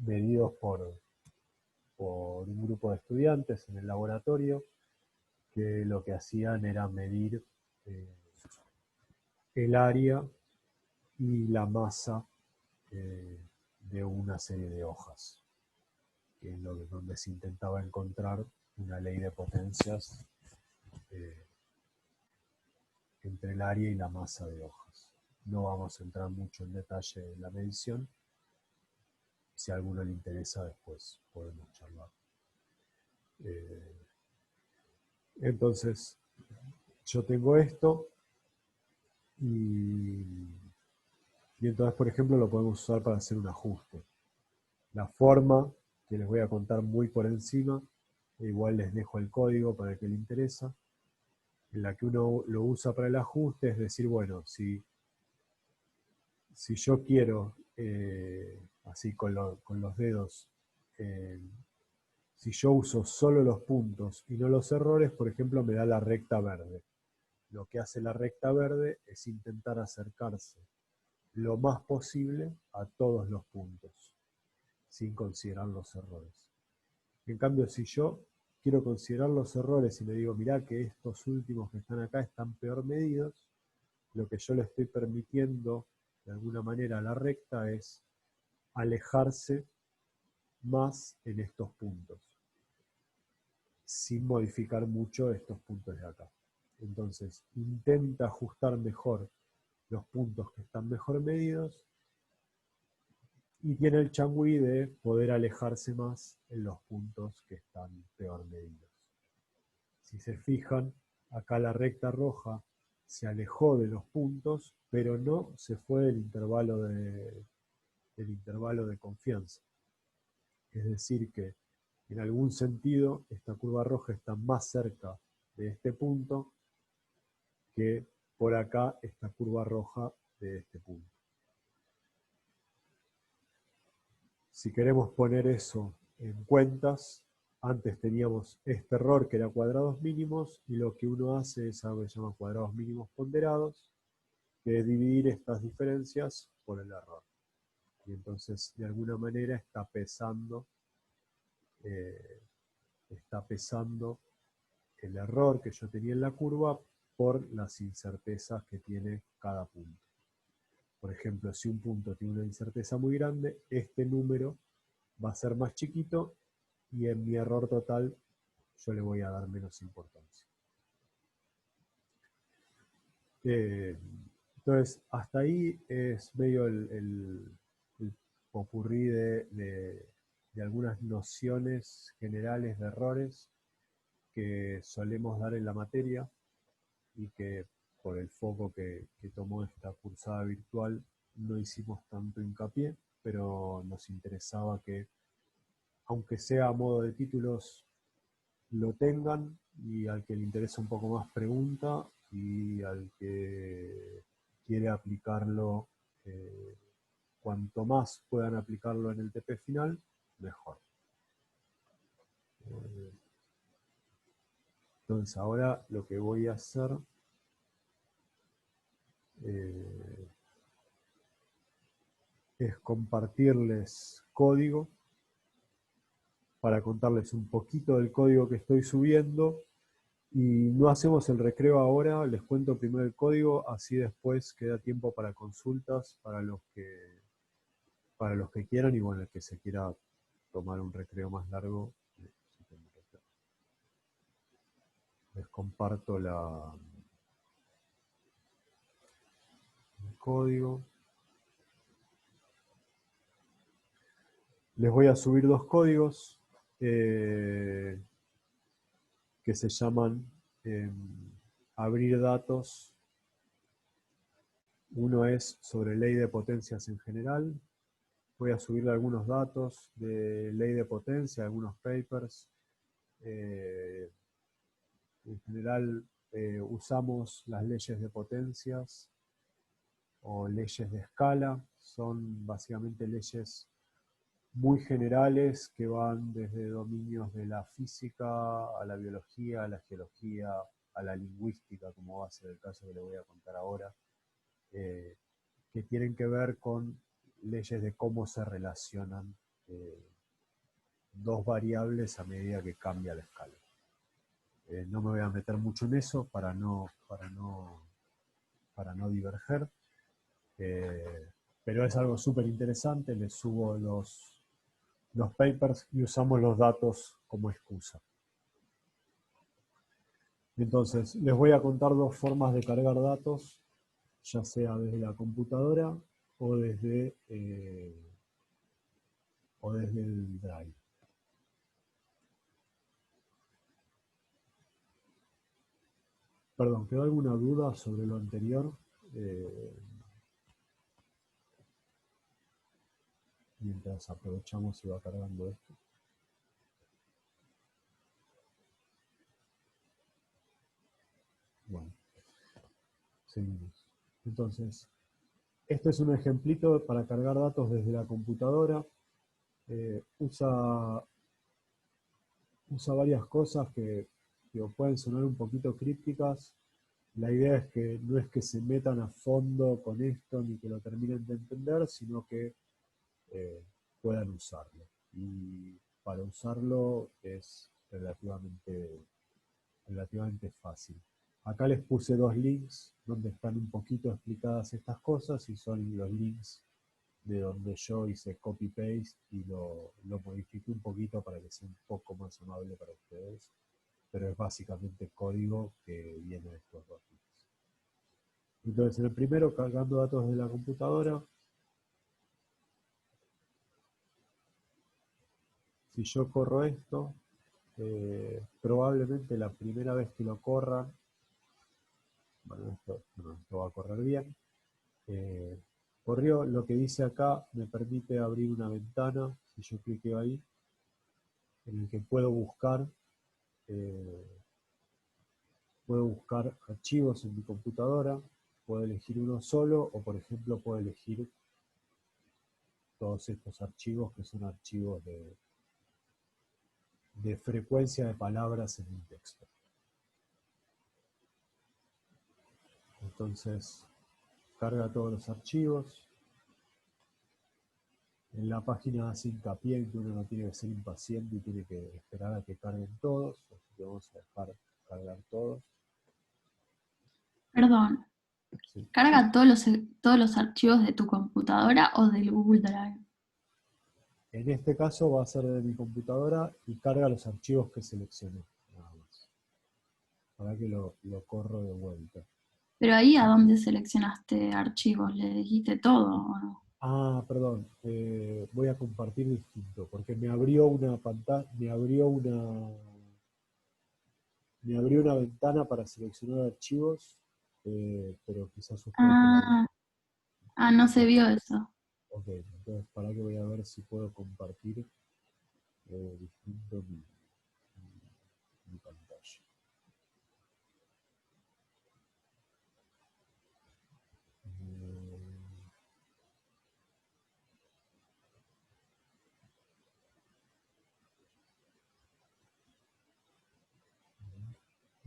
medidos por un grupo de estudiantes en el laboratorio, que lo que hacían era medir el área y la masa de una serie de hojas, que es donde se intentaba encontrar una ley de potencias entre el área y la masa de hojas. No vamos a entrar mucho en detalle en la medición. Si a alguno le interesa, después podemos charlar. Entonces, yo tengo esto y entonces, por ejemplo, lo podemos usar para hacer un ajuste. La forma, que les voy a contar muy por encima, igual les dejo el código para el que le interesa, en la que uno lo usa para el ajuste, es decir, bueno, si yo quiero, así con los dedos, si yo uso solo los puntos y no los errores, por ejemplo, me da la recta verde. Lo que hace la recta verde es intentar acercarse lo más posible a todos los puntos, sin considerar los errores. En cambio, si yo quiero considerar los errores y le digo, mirá que estos últimos que están acá están peor medidos, lo que yo le estoy permitiendo de alguna manera a la recta es alejarse más en estos puntos, sin modificar mucho estos puntos de acá. Entonces, intenta ajustar mejor los puntos que están mejor medidos y tiene el changüí de poder alejarse más en los puntos que están peor medidos. Si se fijan, acá la recta roja se alejó de los puntos, pero no se fue del intervalo de confianza. Es decir que, en algún sentido, esta curva roja está más cerca de este punto que por acá esta curva roja de este punto. Si queremos poner eso en cuentas, antes teníamos este error que era cuadrados mínimos, y lo que uno hace es algo que se llama cuadrados mínimos ponderados, que es dividir estas diferencias por el error. Y entonces, de alguna manera, está pesando el error que yo tenía en la curva por las incertezas que tiene cada punto. Por ejemplo, si un punto tiene una incerteza muy grande, este número va a ser más chiquito y en mi error total yo le voy a dar menos importancia. Entonces, hasta ahí es medio el popurrí de algunas nociones generales de errores que solemos dar en la materia y que por el foco que tomó esta cursada virtual no hicimos tanto hincapié, pero nos interesaba que, aunque sea a modo de títulos, lo tengan, y al que le interesa un poco más pregunta, y al que quiere aplicarlo, cuanto más puedan aplicarlo en el TP final, mejor. Entonces ahora lo que voy a hacer es compartirles código para contarles un poquito del código que estoy subiendo, y no hacemos el recreo ahora, les cuento primero el código, así después queda tiempo para consultas para los que quieran, y bueno, el que se quiera tomar un recreo más largo. Les comparto el código. Les voy a subir dos códigos que se llaman abrir datos. Uno es sobre ley de potencias en general. Voy a subirle algunos datos de ley de potencia, algunos papers. En general usamos las leyes de potencias o leyes de escala. Son básicamente leyes muy generales que van desde dominios de la física a la biología, a la geología, a la lingüística, como va a ser el caso que les voy a contar ahora, que tienen que ver con leyes de cómo se relacionan dos variables a medida que cambia la escala. No me voy a meter mucho en eso para no diverger, pero es algo súper interesante. Les subo los papers y usamos los datos como excusa. Entonces, les voy a contar dos formas de cargar datos, ya sea desde la computadora o desde el Drive. Perdón, ¿quedó alguna duda sobre lo anterior? Mientras aprovechamos y va cargando esto. Bueno, seguimos. Entonces, este es un ejemplito para cargar datos desde la computadora. Usa varias cosas que pueden sonar un poquito crípticas. La idea es que no es que se metan a fondo con esto ni que lo terminen de entender, sino que puedan usarlo. Y para usarlo es relativamente fácil. Acá les puse dos links donde están un poquito explicadas estas cosas y son los links de donde yo hice copy-paste y lo modifiqué un poquito para que sea un poco más amable para ustedes, pero es básicamente código que viene de estos dos links. Entonces, en el primero, cargando datos de la computadora, si yo corro esto, probablemente la primera vez que lo corran, bueno, esto va a correr bien, corrió, lo que dice acá me permite abrir una ventana, si yo cliqueo ahí, en el que eh, puedo buscar archivos en mi computadora, puedo elegir uno solo o por ejemplo puedo elegir todos estos archivos que son archivos de frecuencia de palabras en un texto. Entonces carga todos los archivos. En la página hace hincapié en que uno no tiene que ser impaciente y tiene que esperar a que carguen todos, así que vamos a dejar cargar todos. Perdón, Sí. ¿carga todos los archivos de tu computadora o del Google Drive? En este caso va a ser de mi computadora y carga los archivos que seleccioné, nada más. Para que lo corro de vuelta. Pero ahí a dónde seleccionaste archivos, ¿le dijiste todo o no? Ah, perdón, voy a compartir distinto, porque me abrió una pantalla, me abrió una ventana para seleccionar archivos, pero quizás ustedes no la vieron. No se vio eso. Ok, entonces para que voy a ver si puedo compartir distinto mi pantalla.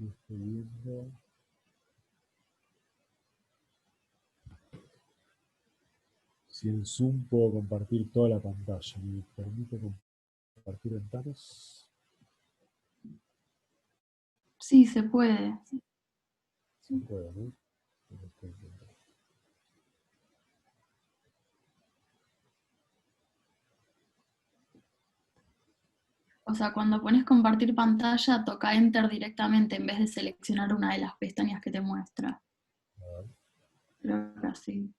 Estoy viendo. Si en Zoom puedo compartir toda la pantalla. ¿Me permite compartir ventanas? Sí, se puede. Se puede, ¿no? O sea, cuando pones compartir pantalla, toca Enter directamente en vez de seleccionar una de las pestañas que te muestra. Creo que así.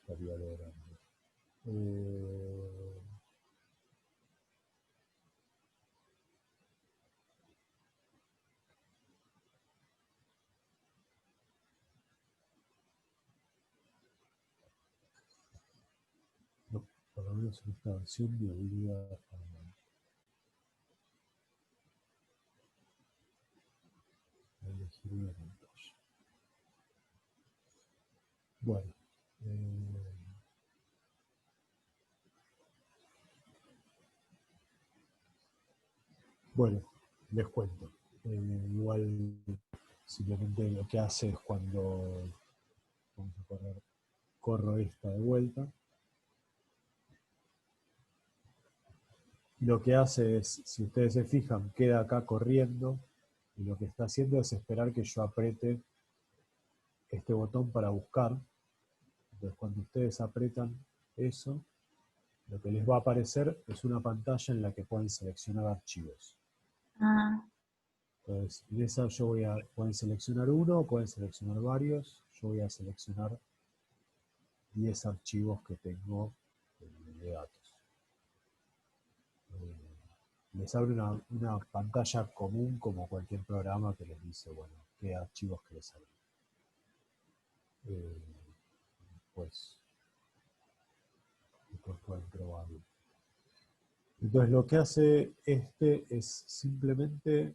Estaría logrando. No, por lo menos en esta versión me obliga a elegir una pantalla. Bueno. Bueno, les cuento. Igual simplemente lo que hace es cuando vamos a corro esta de vuelta. Lo que hace es, si ustedes se fijan, queda acá corriendo Y lo que está haciendo es esperar que yo apriete este botón para buscar. Entonces cuando ustedes aprietan eso, lo que les va a aparecer es una pantalla en la que pueden seleccionar archivos. Ah, Entonces, en esa pueden seleccionar uno, pueden seleccionar varios. Yo voy a seleccionar 10 archivos que tengo de datos. Les abre una pantalla común como cualquier programa que les dice, bueno, qué archivos querés abrir. Pues, después pueden probarlo. Entonces lo que hace este es simplemente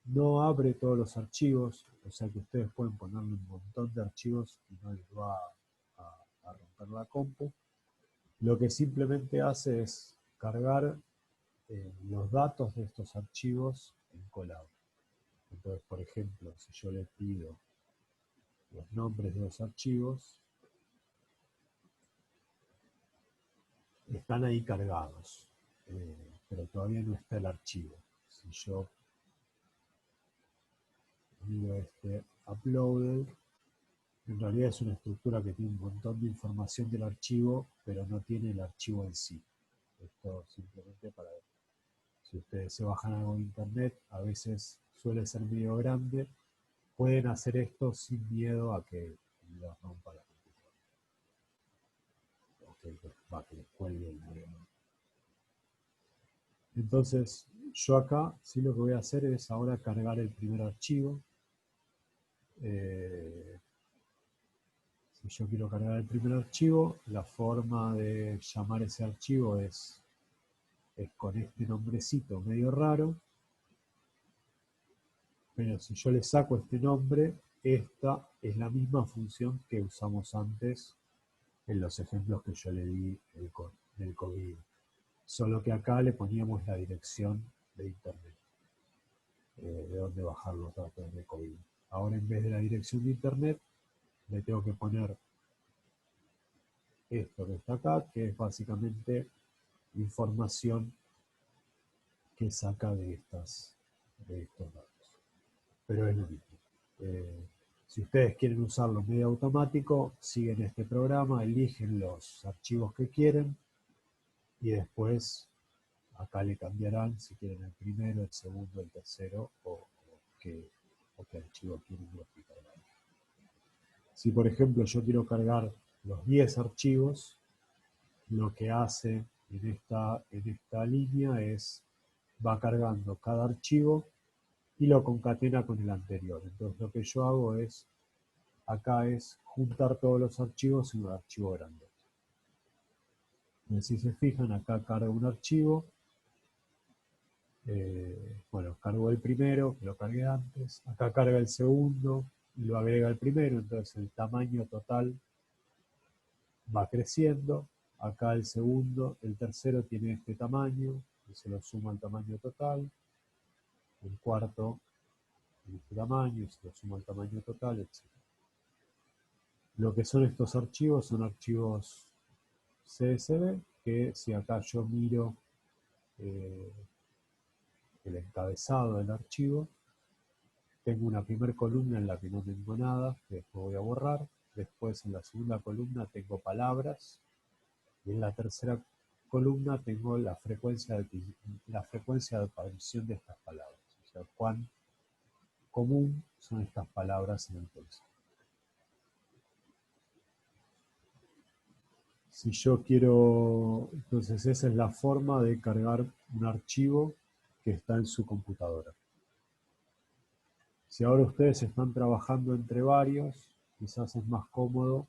no abre todos los archivos, o sea que ustedes pueden ponerle un montón de archivos y no les va a romper la compu. Lo que simplemente hace es cargar los datos de estos archivos en Colab. Entonces, por ejemplo, si yo le pido los nombres de los archivos, están ahí cargados, pero todavía no está el archivo. Si yo miro este uploaded, en realidad es una estructura que tiene un montón de información del archivo, pero no tiene el archivo en sí. Esto simplemente para ver. Si ustedes se bajan algo de internet, a veces suele ser medio grande, pueden hacer esto sin miedo a que les rompa la computadora. O que les cuelgue el video. Entonces, yo acá sí lo que voy a hacer es ahora cargar el primer archivo. Si yo quiero cargar el primer archivo, la forma de llamar ese archivo es con este nombrecito medio raro. Pero si yo le saco este nombre, esta es la función que usamos antes en los ejemplos que yo le di del COVID. Solo que acá le poníamos la dirección de internet, de dónde bajar los datos de COVID. Ahora en vez de la dirección de internet, le tengo que poner esto que está acá, que es básicamente información que saca de estos datos. Pero es lo mismo. Si ustedes quieren usarlo medio automático, siguen este programa, eligen los archivos que quieren y después acá le cambiarán si quieren el primero, el segundo, el tercero o qué archivo quieren cargar. Si por ejemplo yo quiero cargar los 10 archivos, lo que hace en esta línea es va cargando cada archivo y lo concatena con el anterior. Entonces lo que yo hago acá es juntar todos los archivos en un archivo grande. Si se fijan, acá cargo un archivo. Bueno, cargo el primero, que lo cargué antes. Acá carga el segundo y lo agrega el primero. Entonces el tamaño total va creciendo. Acá el segundo, el tercero tiene este tamaño y se lo suma al tamaño total. El cuarto tiene este tamaño y se lo suma al tamaño total, etc. Lo que son estos archivos son archivos CSV, que si acá yo miro el encabezado del archivo, tengo una primera columna en la que no tengo nada, que después voy a borrar. Después en la segunda columna tengo palabras. Y en la tercera columna tengo la frecuencia de aparición de estas palabras. O sea, cuán común son estas palabras en el texto. Si yo quiero, entonces esa es la forma de cargar un archivo que está en su computadora. Si ahora ustedes están trabajando entre varios, quizás es más cómodo,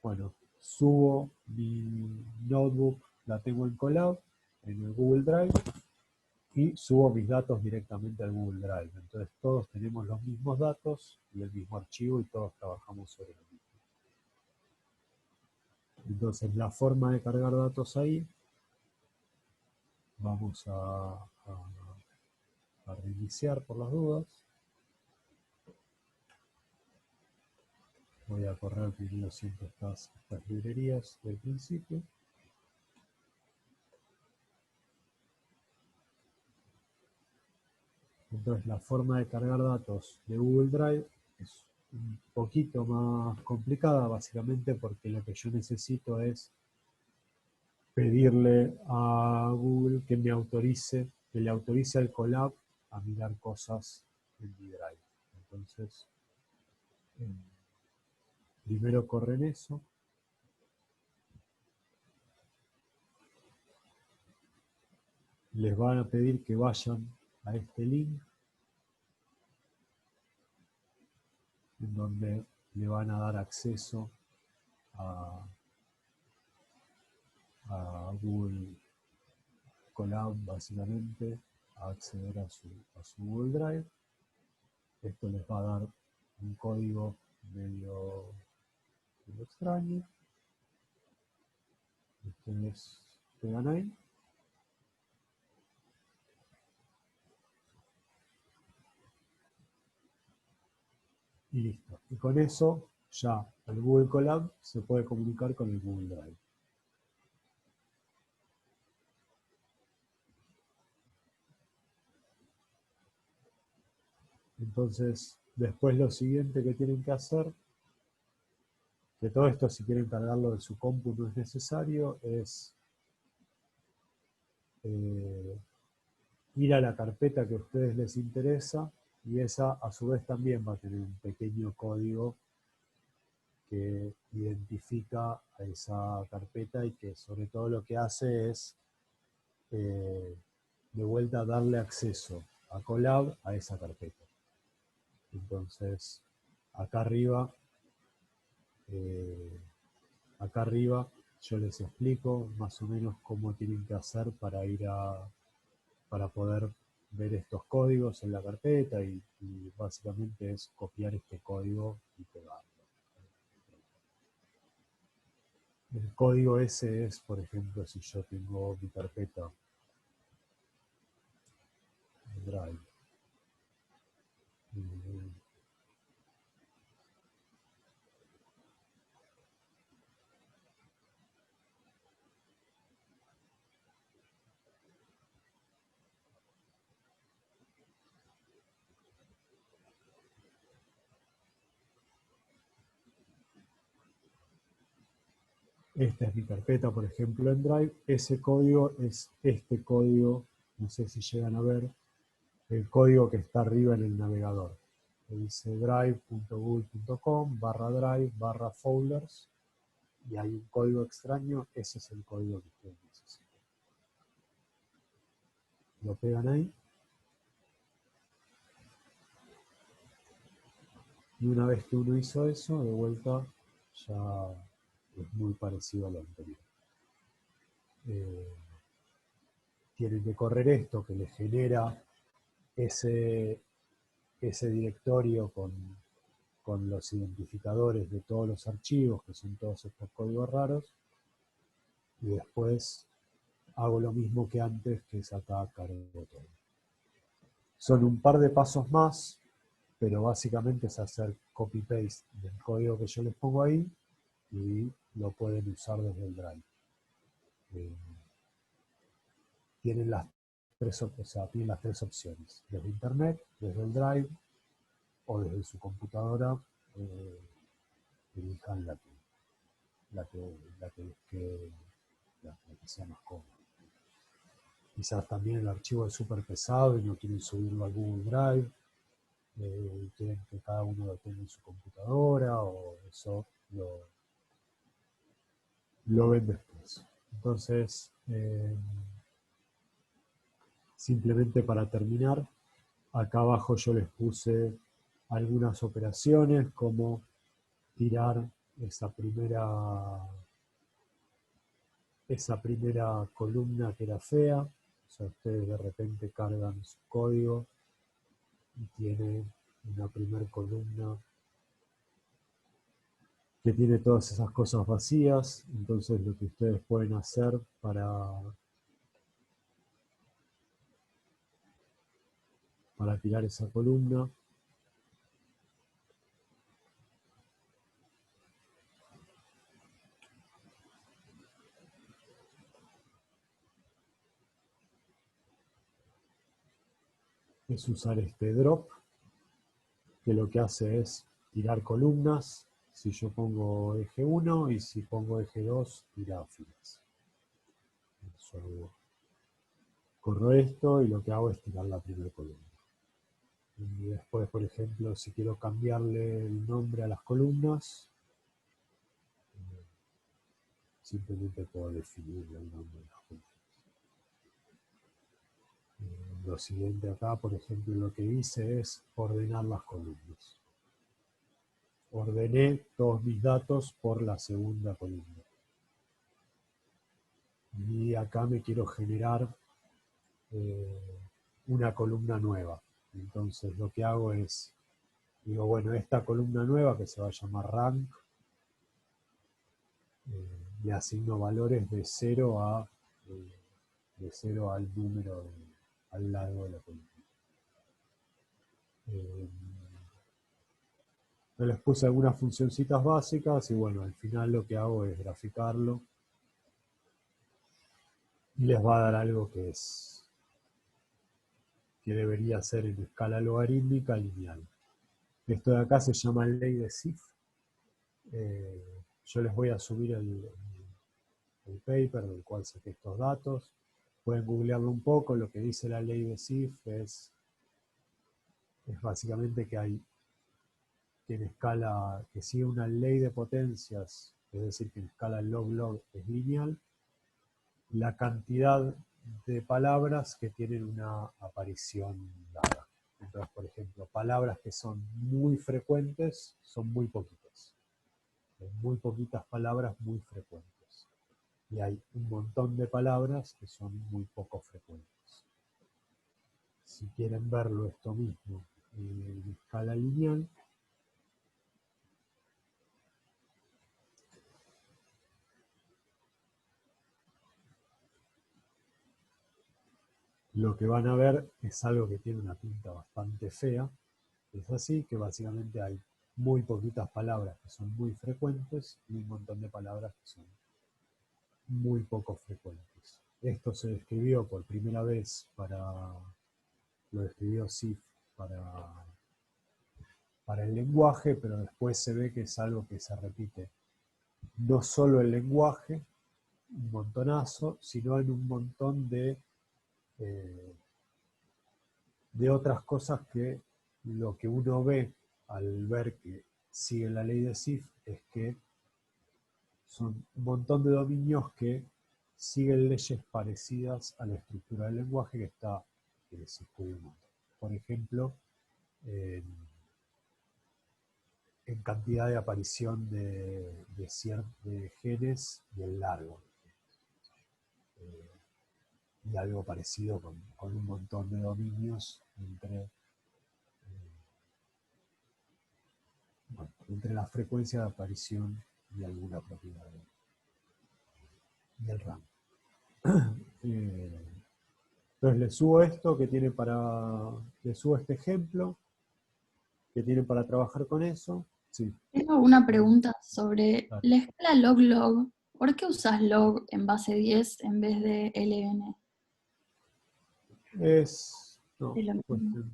bueno, subo mi notebook, la tengo en Colab, en el Google Drive, y subo mis datos directamente al Google Drive. Entonces todos tenemos los mismos datos y el mismo archivo y todos trabajamos sobre lo mismo. Entonces la forma de cargar datos ahí, vamos a reiniciar por las dudas. Voy a correr primero siempre estas librerías del principio. Entonces la forma de cargar datos de Google Drive es un poquito más complicada, básicamente porque lo que yo necesito es pedirle a Google que me autorice, que le autorice al Colab a mirar cosas en mi Drive. Entonces, primero corren eso. Les van a pedir que vayan a este link, en donde le van a dar acceso a Google Colab, básicamente, a acceder a su Google Drive. Esto les va a dar un código medio extraño. Ustedes pegan ahí. Y listo. Y con eso ya el Google Colab se puede comunicar con el Google Drive. Entonces, después lo siguiente que tienen que hacer, que todo esto si quieren cargarlo de su compu no es necesario, es ir a la carpeta que a ustedes les interesa, y esa a su vez también va a tener un pequeño código que identifica a esa carpeta y que sobre todo lo que hace es de vuelta darle acceso a Colab a esa carpeta. Entonces, acá arriba yo les explico más o menos cómo tienen que hacer para poder ver estos códigos en la carpeta y básicamente es copiar este código y pegarlo. El código ese es, por ejemplo, si yo tengo mi carpeta en Drive. Esta es mi carpeta, por ejemplo, en Drive. Ese código es este código, no sé si llegan a ver, el código que está arriba en el navegador. Dice drive.google.com/drive/folders y hay un código extraño, ese es el código que ustedes necesitan. Lo pegan ahí. Y una vez que uno hizo eso, de vuelta ya es muy parecido a lo anterior. Tienen que correr esto que les genera ese directorio con los identificadores de todos los archivos, que son todos estos códigos raros, y después hago lo mismo que antes, que es acá cargo todo. Son un par de pasos más, pero básicamente es hacer copy-paste del código que yo les pongo ahí y lo pueden usar desde el Drive. Tienen las tres opciones, desde Internet, desde el Drive o desde su computadora. Elijan la que sea más cómoda. Quizás también el archivo es súper pesado y no quieren subirlo al Google Drive, quieren que cada uno lo tenga en su computadora, o eso lo ven después. Entonces, simplemente para terminar, acá abajo yo les puse algunas operaciones como tirar esa primera columna que era fea. O sea, ustedes de repente cargan su código y tiene una primera columna que tiene todas esas cosas vacías. Entonces lo que ustedes pueden hacer para tirar esa columna es usar este drop, que lo que hace es tirar columnas. Si yo pongo eje 1 y si pongo eje 2, tira filas. Yo corro esto y lo que hago es tirar la primera columna. Y después, por ejemplo, si quiero cambiarle el nombre a las columnas, simplemente puedo definirle el nombre de las columnas. Lo siguiente acá, por ejemplo, lo que hice es ordenar las columnas. Ordené todos mis datos por la segunda columna. Y acá me quiero generar una columna nueva. Entonces lo que hago es, digo, bueno, esta columna nueva que se va a llamar rank, le asigno valores de 0 al número al largo de la columna. Yo les puse algunas funcioncitas básicas y bueno, al final lo que hago es graficarlo y les va a dar algo que debería ser en escala logarítmica lineal. Esto de acá se llama ley de Sif. Yo les voy a subir el paper del cual saqué estos datos. Pueden googlearlo un poco. Lo que dice la ley de Sif es básicamente que hay que en escala, que sigue una ley de potencias, es decir, que en escala log-log es lineal, la cantidad de palabras que tienen una aparición dada. Entonces, por ejemplo, palabras que son muy frecuentes son muy poquitas. Hay muy poquitas palabras muy frecuentes. Y hay un montón de palabras que son muy poco frecuentes. Si quieren verlo esto mismo en escala lineal, lo que van a ver es algo que tiene una pinta bastante fea. Es así que básicamente hay muy poquitas palabras que son muy frecuentes y un montón de palabras que son muy poco frecuentes. Esto se describió por primera vez lo describió Sif para el lenguaje, pero después se ve que es algo que se repite no solo el lenguaje, un montonazo, sino en un montón de otras cosas que lo que uno ve al ver que sigue la ley de Sif es que son un montón de dominios que siguen leyes parecidas a la estructura del lenguaje que se estudia un montón. Por ejemplo, en cantidad de aparición de genes y el largo. Y algo parecido con un montón de dominios entre la frecuencia de aparición y alguna propiedad del rango. Entonces les subo esto les subo este ejemplo que tienen para trabajar con eso. Sí. Tengo una pregunta sobre Claro. la escala log-log. ¿Por qué usas log en base 10 en vez de ln? Es Es lo mismo. cuestión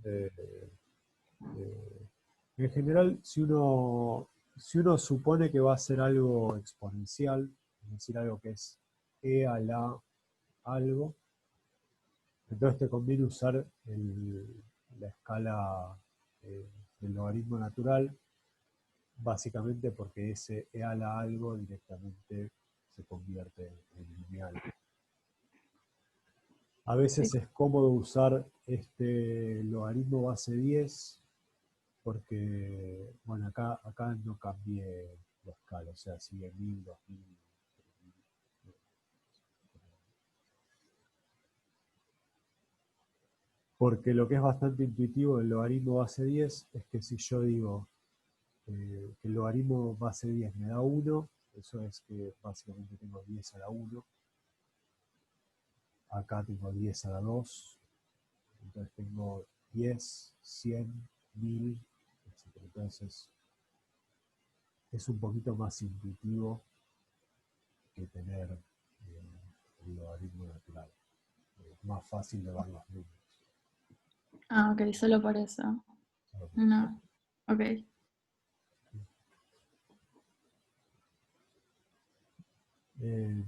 en general, si uno supone que va a ser algo exponencial, es decir, algo que es e a la algo, entonces te conviene usar la escala del logaritmo natural, básicamente porque ese e a la algo directamente se convierte en lineal. A veces es cómodo usar este logaritmo base 10 porque, bueno, acá no cambié la escala, o sea, sigue 1000, 2000. Porque lo que es bastante intuitivo del logaritmo base 10 es que si yo digo que el logaritmo base 10 me da 1, eso es que básicamente tengo 10 a la 1. Acá tengo 10 a la 2. Entonces tengo 10, 100, 1000, etc. Entonces es un poquito más intuitivo que tener el logaritmo natural. Es más fácil de ver los números. Ah, ok, solo por eso. No, ok. Eh,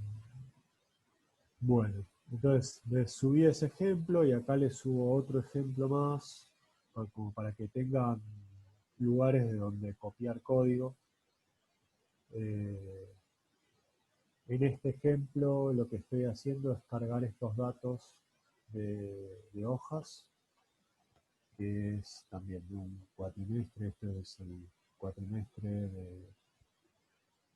bueno, entonces les subí ese ejemplo y acá les subo otro ejemplo más, como para que tengan lugares de donde copiar código. Eh, en este ejemplo lo que estoy haciendo es cargar estos datos de hojas, que es también de un cuatrimestre. Este es el cuatrimestre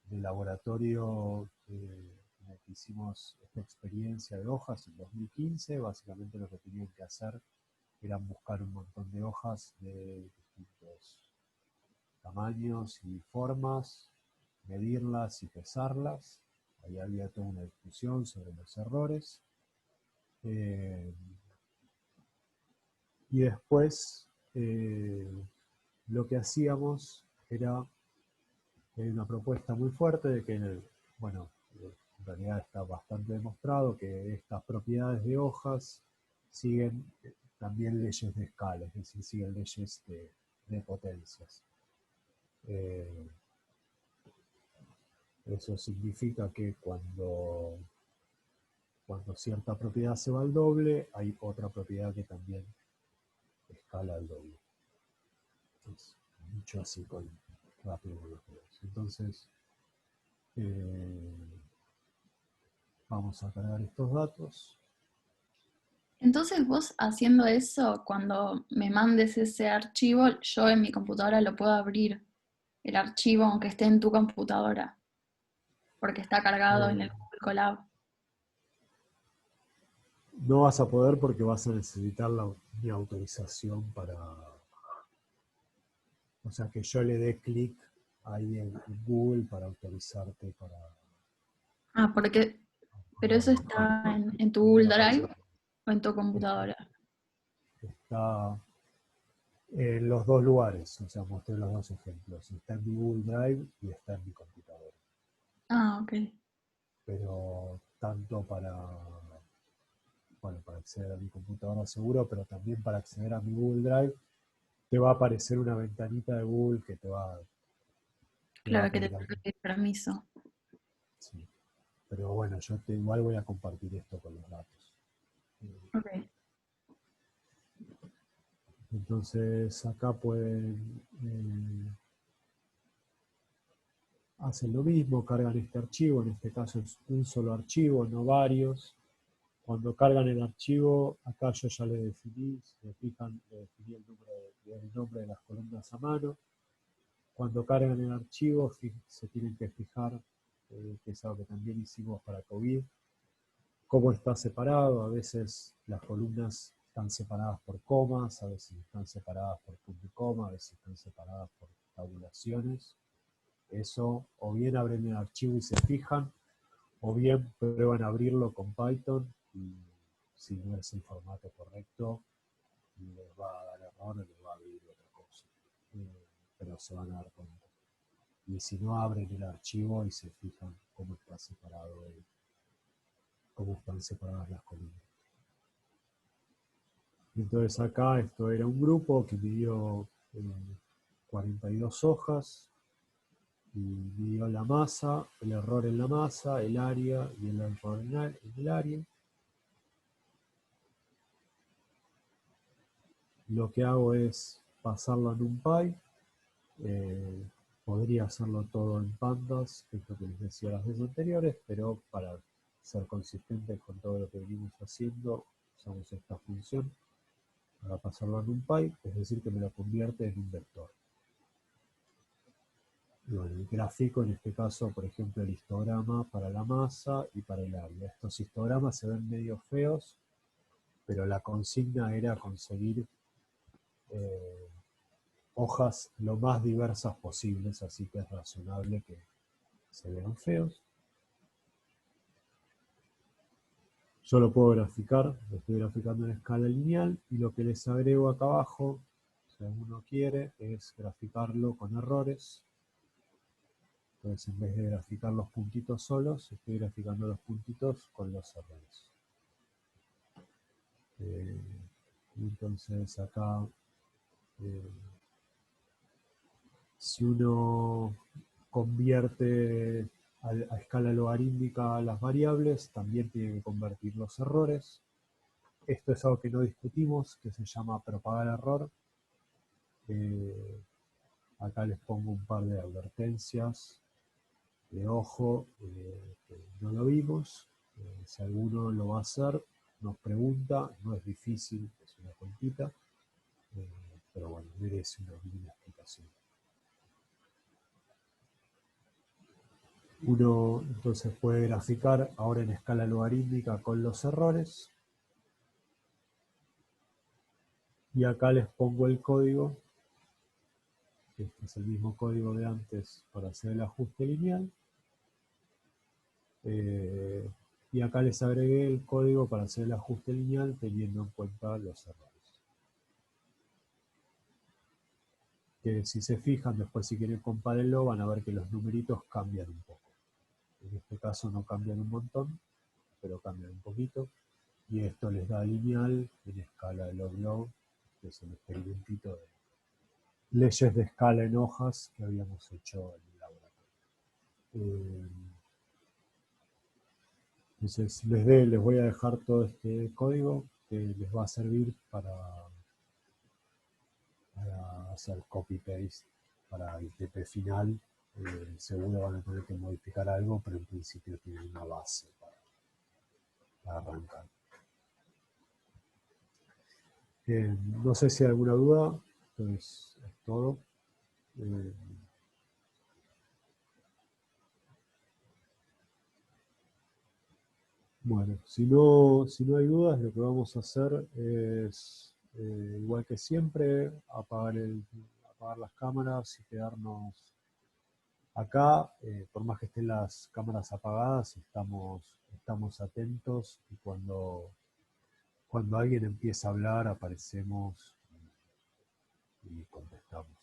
de laboratorio en el que hicimos esta experiencia de hojas en 2015. Básicamente lo que tenían que hacer era buscar un montón de hojas de distintos tamaños y formas, medirlas y pesarlas. Ahí había toda una discusión sobre los errores. Eh, y después lo que hacíamos era, hay una propuesta muy fuerte de que, bueno, en realidad está bastante demostrado que estas propiedades de hojas siguen también leyes de escala, es decir, siguen leyes de potencias. Eso significa que cuando cierta propiedad se va al doble, hay otra propiedad que también escala al doble. Entonces, dicho así con rápido con los dedos. Entonces, vamos a cargar estos datos. Entonces vos haciendo eso, cuando me mandes ese archivo, yo en mi computadora lo puedo abrir, el archivo, aunque esté en tu computadora, porque está cargado en el Eh, Google Colab. no vas a poder porque vas a necesitar mi autorización para, o sea, que yo le dé clic ahí en Google para autorizarte para Ah, pero eso verlo. está en tu No voy Google a Drive aparecer. o en tu computadora. Está en los dos lugares, o sea, mostré los dos ejemplos. Está en mi Google Drive y está en mi computadora. Ah, ok. Pero tanto para acceder a mi computadora seguro, pero también para acceder a mi Google Drive, te va a aparecer una ventanita de Google que te va a Claro que te pedir tengo algo. que pedir permiso. Sí. Pero bueno, yo igual voy a compartir esto con los datos. Ok. Entonces acá pueden hacen lo mismo, cargan este archivo, en este caso es un solo archivo, no varios. Cuando cargan el archivo, acá yo ya le definí, si se fijan, le definí el nombre de las columnas a mano. Cuando cargan el archivo, se tienen que fijar, que es algo que también hicimos para COVID, cómo está separado. A veces las columnas están separadas por comas, a veces están separadas por punto y coma, a veces están separadas por tabulaciones. Eso, o bien abren el archivo y se fijan, o bien prueban a abrirlo con Python y si no es el formato correcto, les va a dar error y les va a abrir otra cosa. Pero se van a dar cuenta. Y si no, abren el archivo y se fijan cómo está separado cómo están separadas las columnas. Entonces acá esto era un grupo que midió 42 hojas y midió la masa, el error en la masa, el área y el error en el área. Lo que hago es pasarlo en NumPy. Podría hacerlo todo en pandas, que es lo que les decía las veces anteriores, pero para ser consistentes con todo lo que venimos haciendo, usamos esta función para pasarlo a NumPy, es decir, que me lo convierte en un vector. Y bueno, el gráfico, en este caso, por ejemplo, el histograma para la masa y para el área. Estos histogramas se ven medio feos, pero la consigna era conseguir hojas lo más diversas posibles, así que es razonable que se vean feos. Yo lo puedo graficar, lo estoy graficando en escala lineal, y lo que les agrego acá abajo, si uno quiere, es graficarlo con errores. Entonces, en vez de graficar los puntitos solos, estoy graficando los puntitos con los errores. Entonces acá, si uno convierte a escala logarítmica las variables, también tiene que convertir los errores. Esto es algo que no discutimos, que se llama propagar error. Acá les pongo un par de advertencias de ojo, que no lo vimos. Si alguno lo va a hacer, nos pregunta, no es difícil, es una cuentita, pero bueno, merece una mínima explicación. Uno entonces puede graficar ahora en escala logarítmica con los errores. Y acá les pongo el código. Este es el mismo código de antes para hacer el ajuste lineal. Y acá les agregué el código para hacer el ajuste lineal teniendo en cuenta los errores. Que si se fijan, después si quieren compárenlo, van a ver que los numeritos cambian un poco. En este caso no cambian un montón, pero cambian un poquito. Y esto les da lineal en escala log-log, que es el experimentito de leyes de escala en hojas que habíamos hecho en el laboratorio. Entonces les voy a dejar todo este código que les va a servir para hacer copy-paste para el TP final. Seguro van a tener que modificar algo, pero en principio tienen una base para arrancar. No sé si hay alguna duda, entonces es todo. Bueno, si no hay dudas, lo que vamos a hacer es, igual que siempre, apagar las cámaras y quedarnos acá. Por más que estén las cámaras apagadas, estamos atentos y cuando alguien empieza a hablar, aparecemos y contestamos.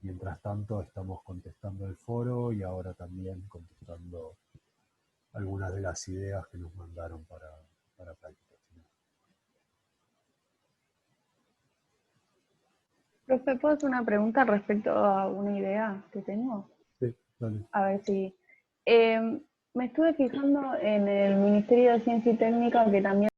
Mientras tanto, estamos contestando el foro y ahora también contestando algunas de las ideas que nos mandaron para práctica final. Profe, ¿puedo hacer una pregunta respecto a una idea que tengo? Sí, dale. A ver si... me estuve fijando en el Ministerio de Ciencia y Técnica que también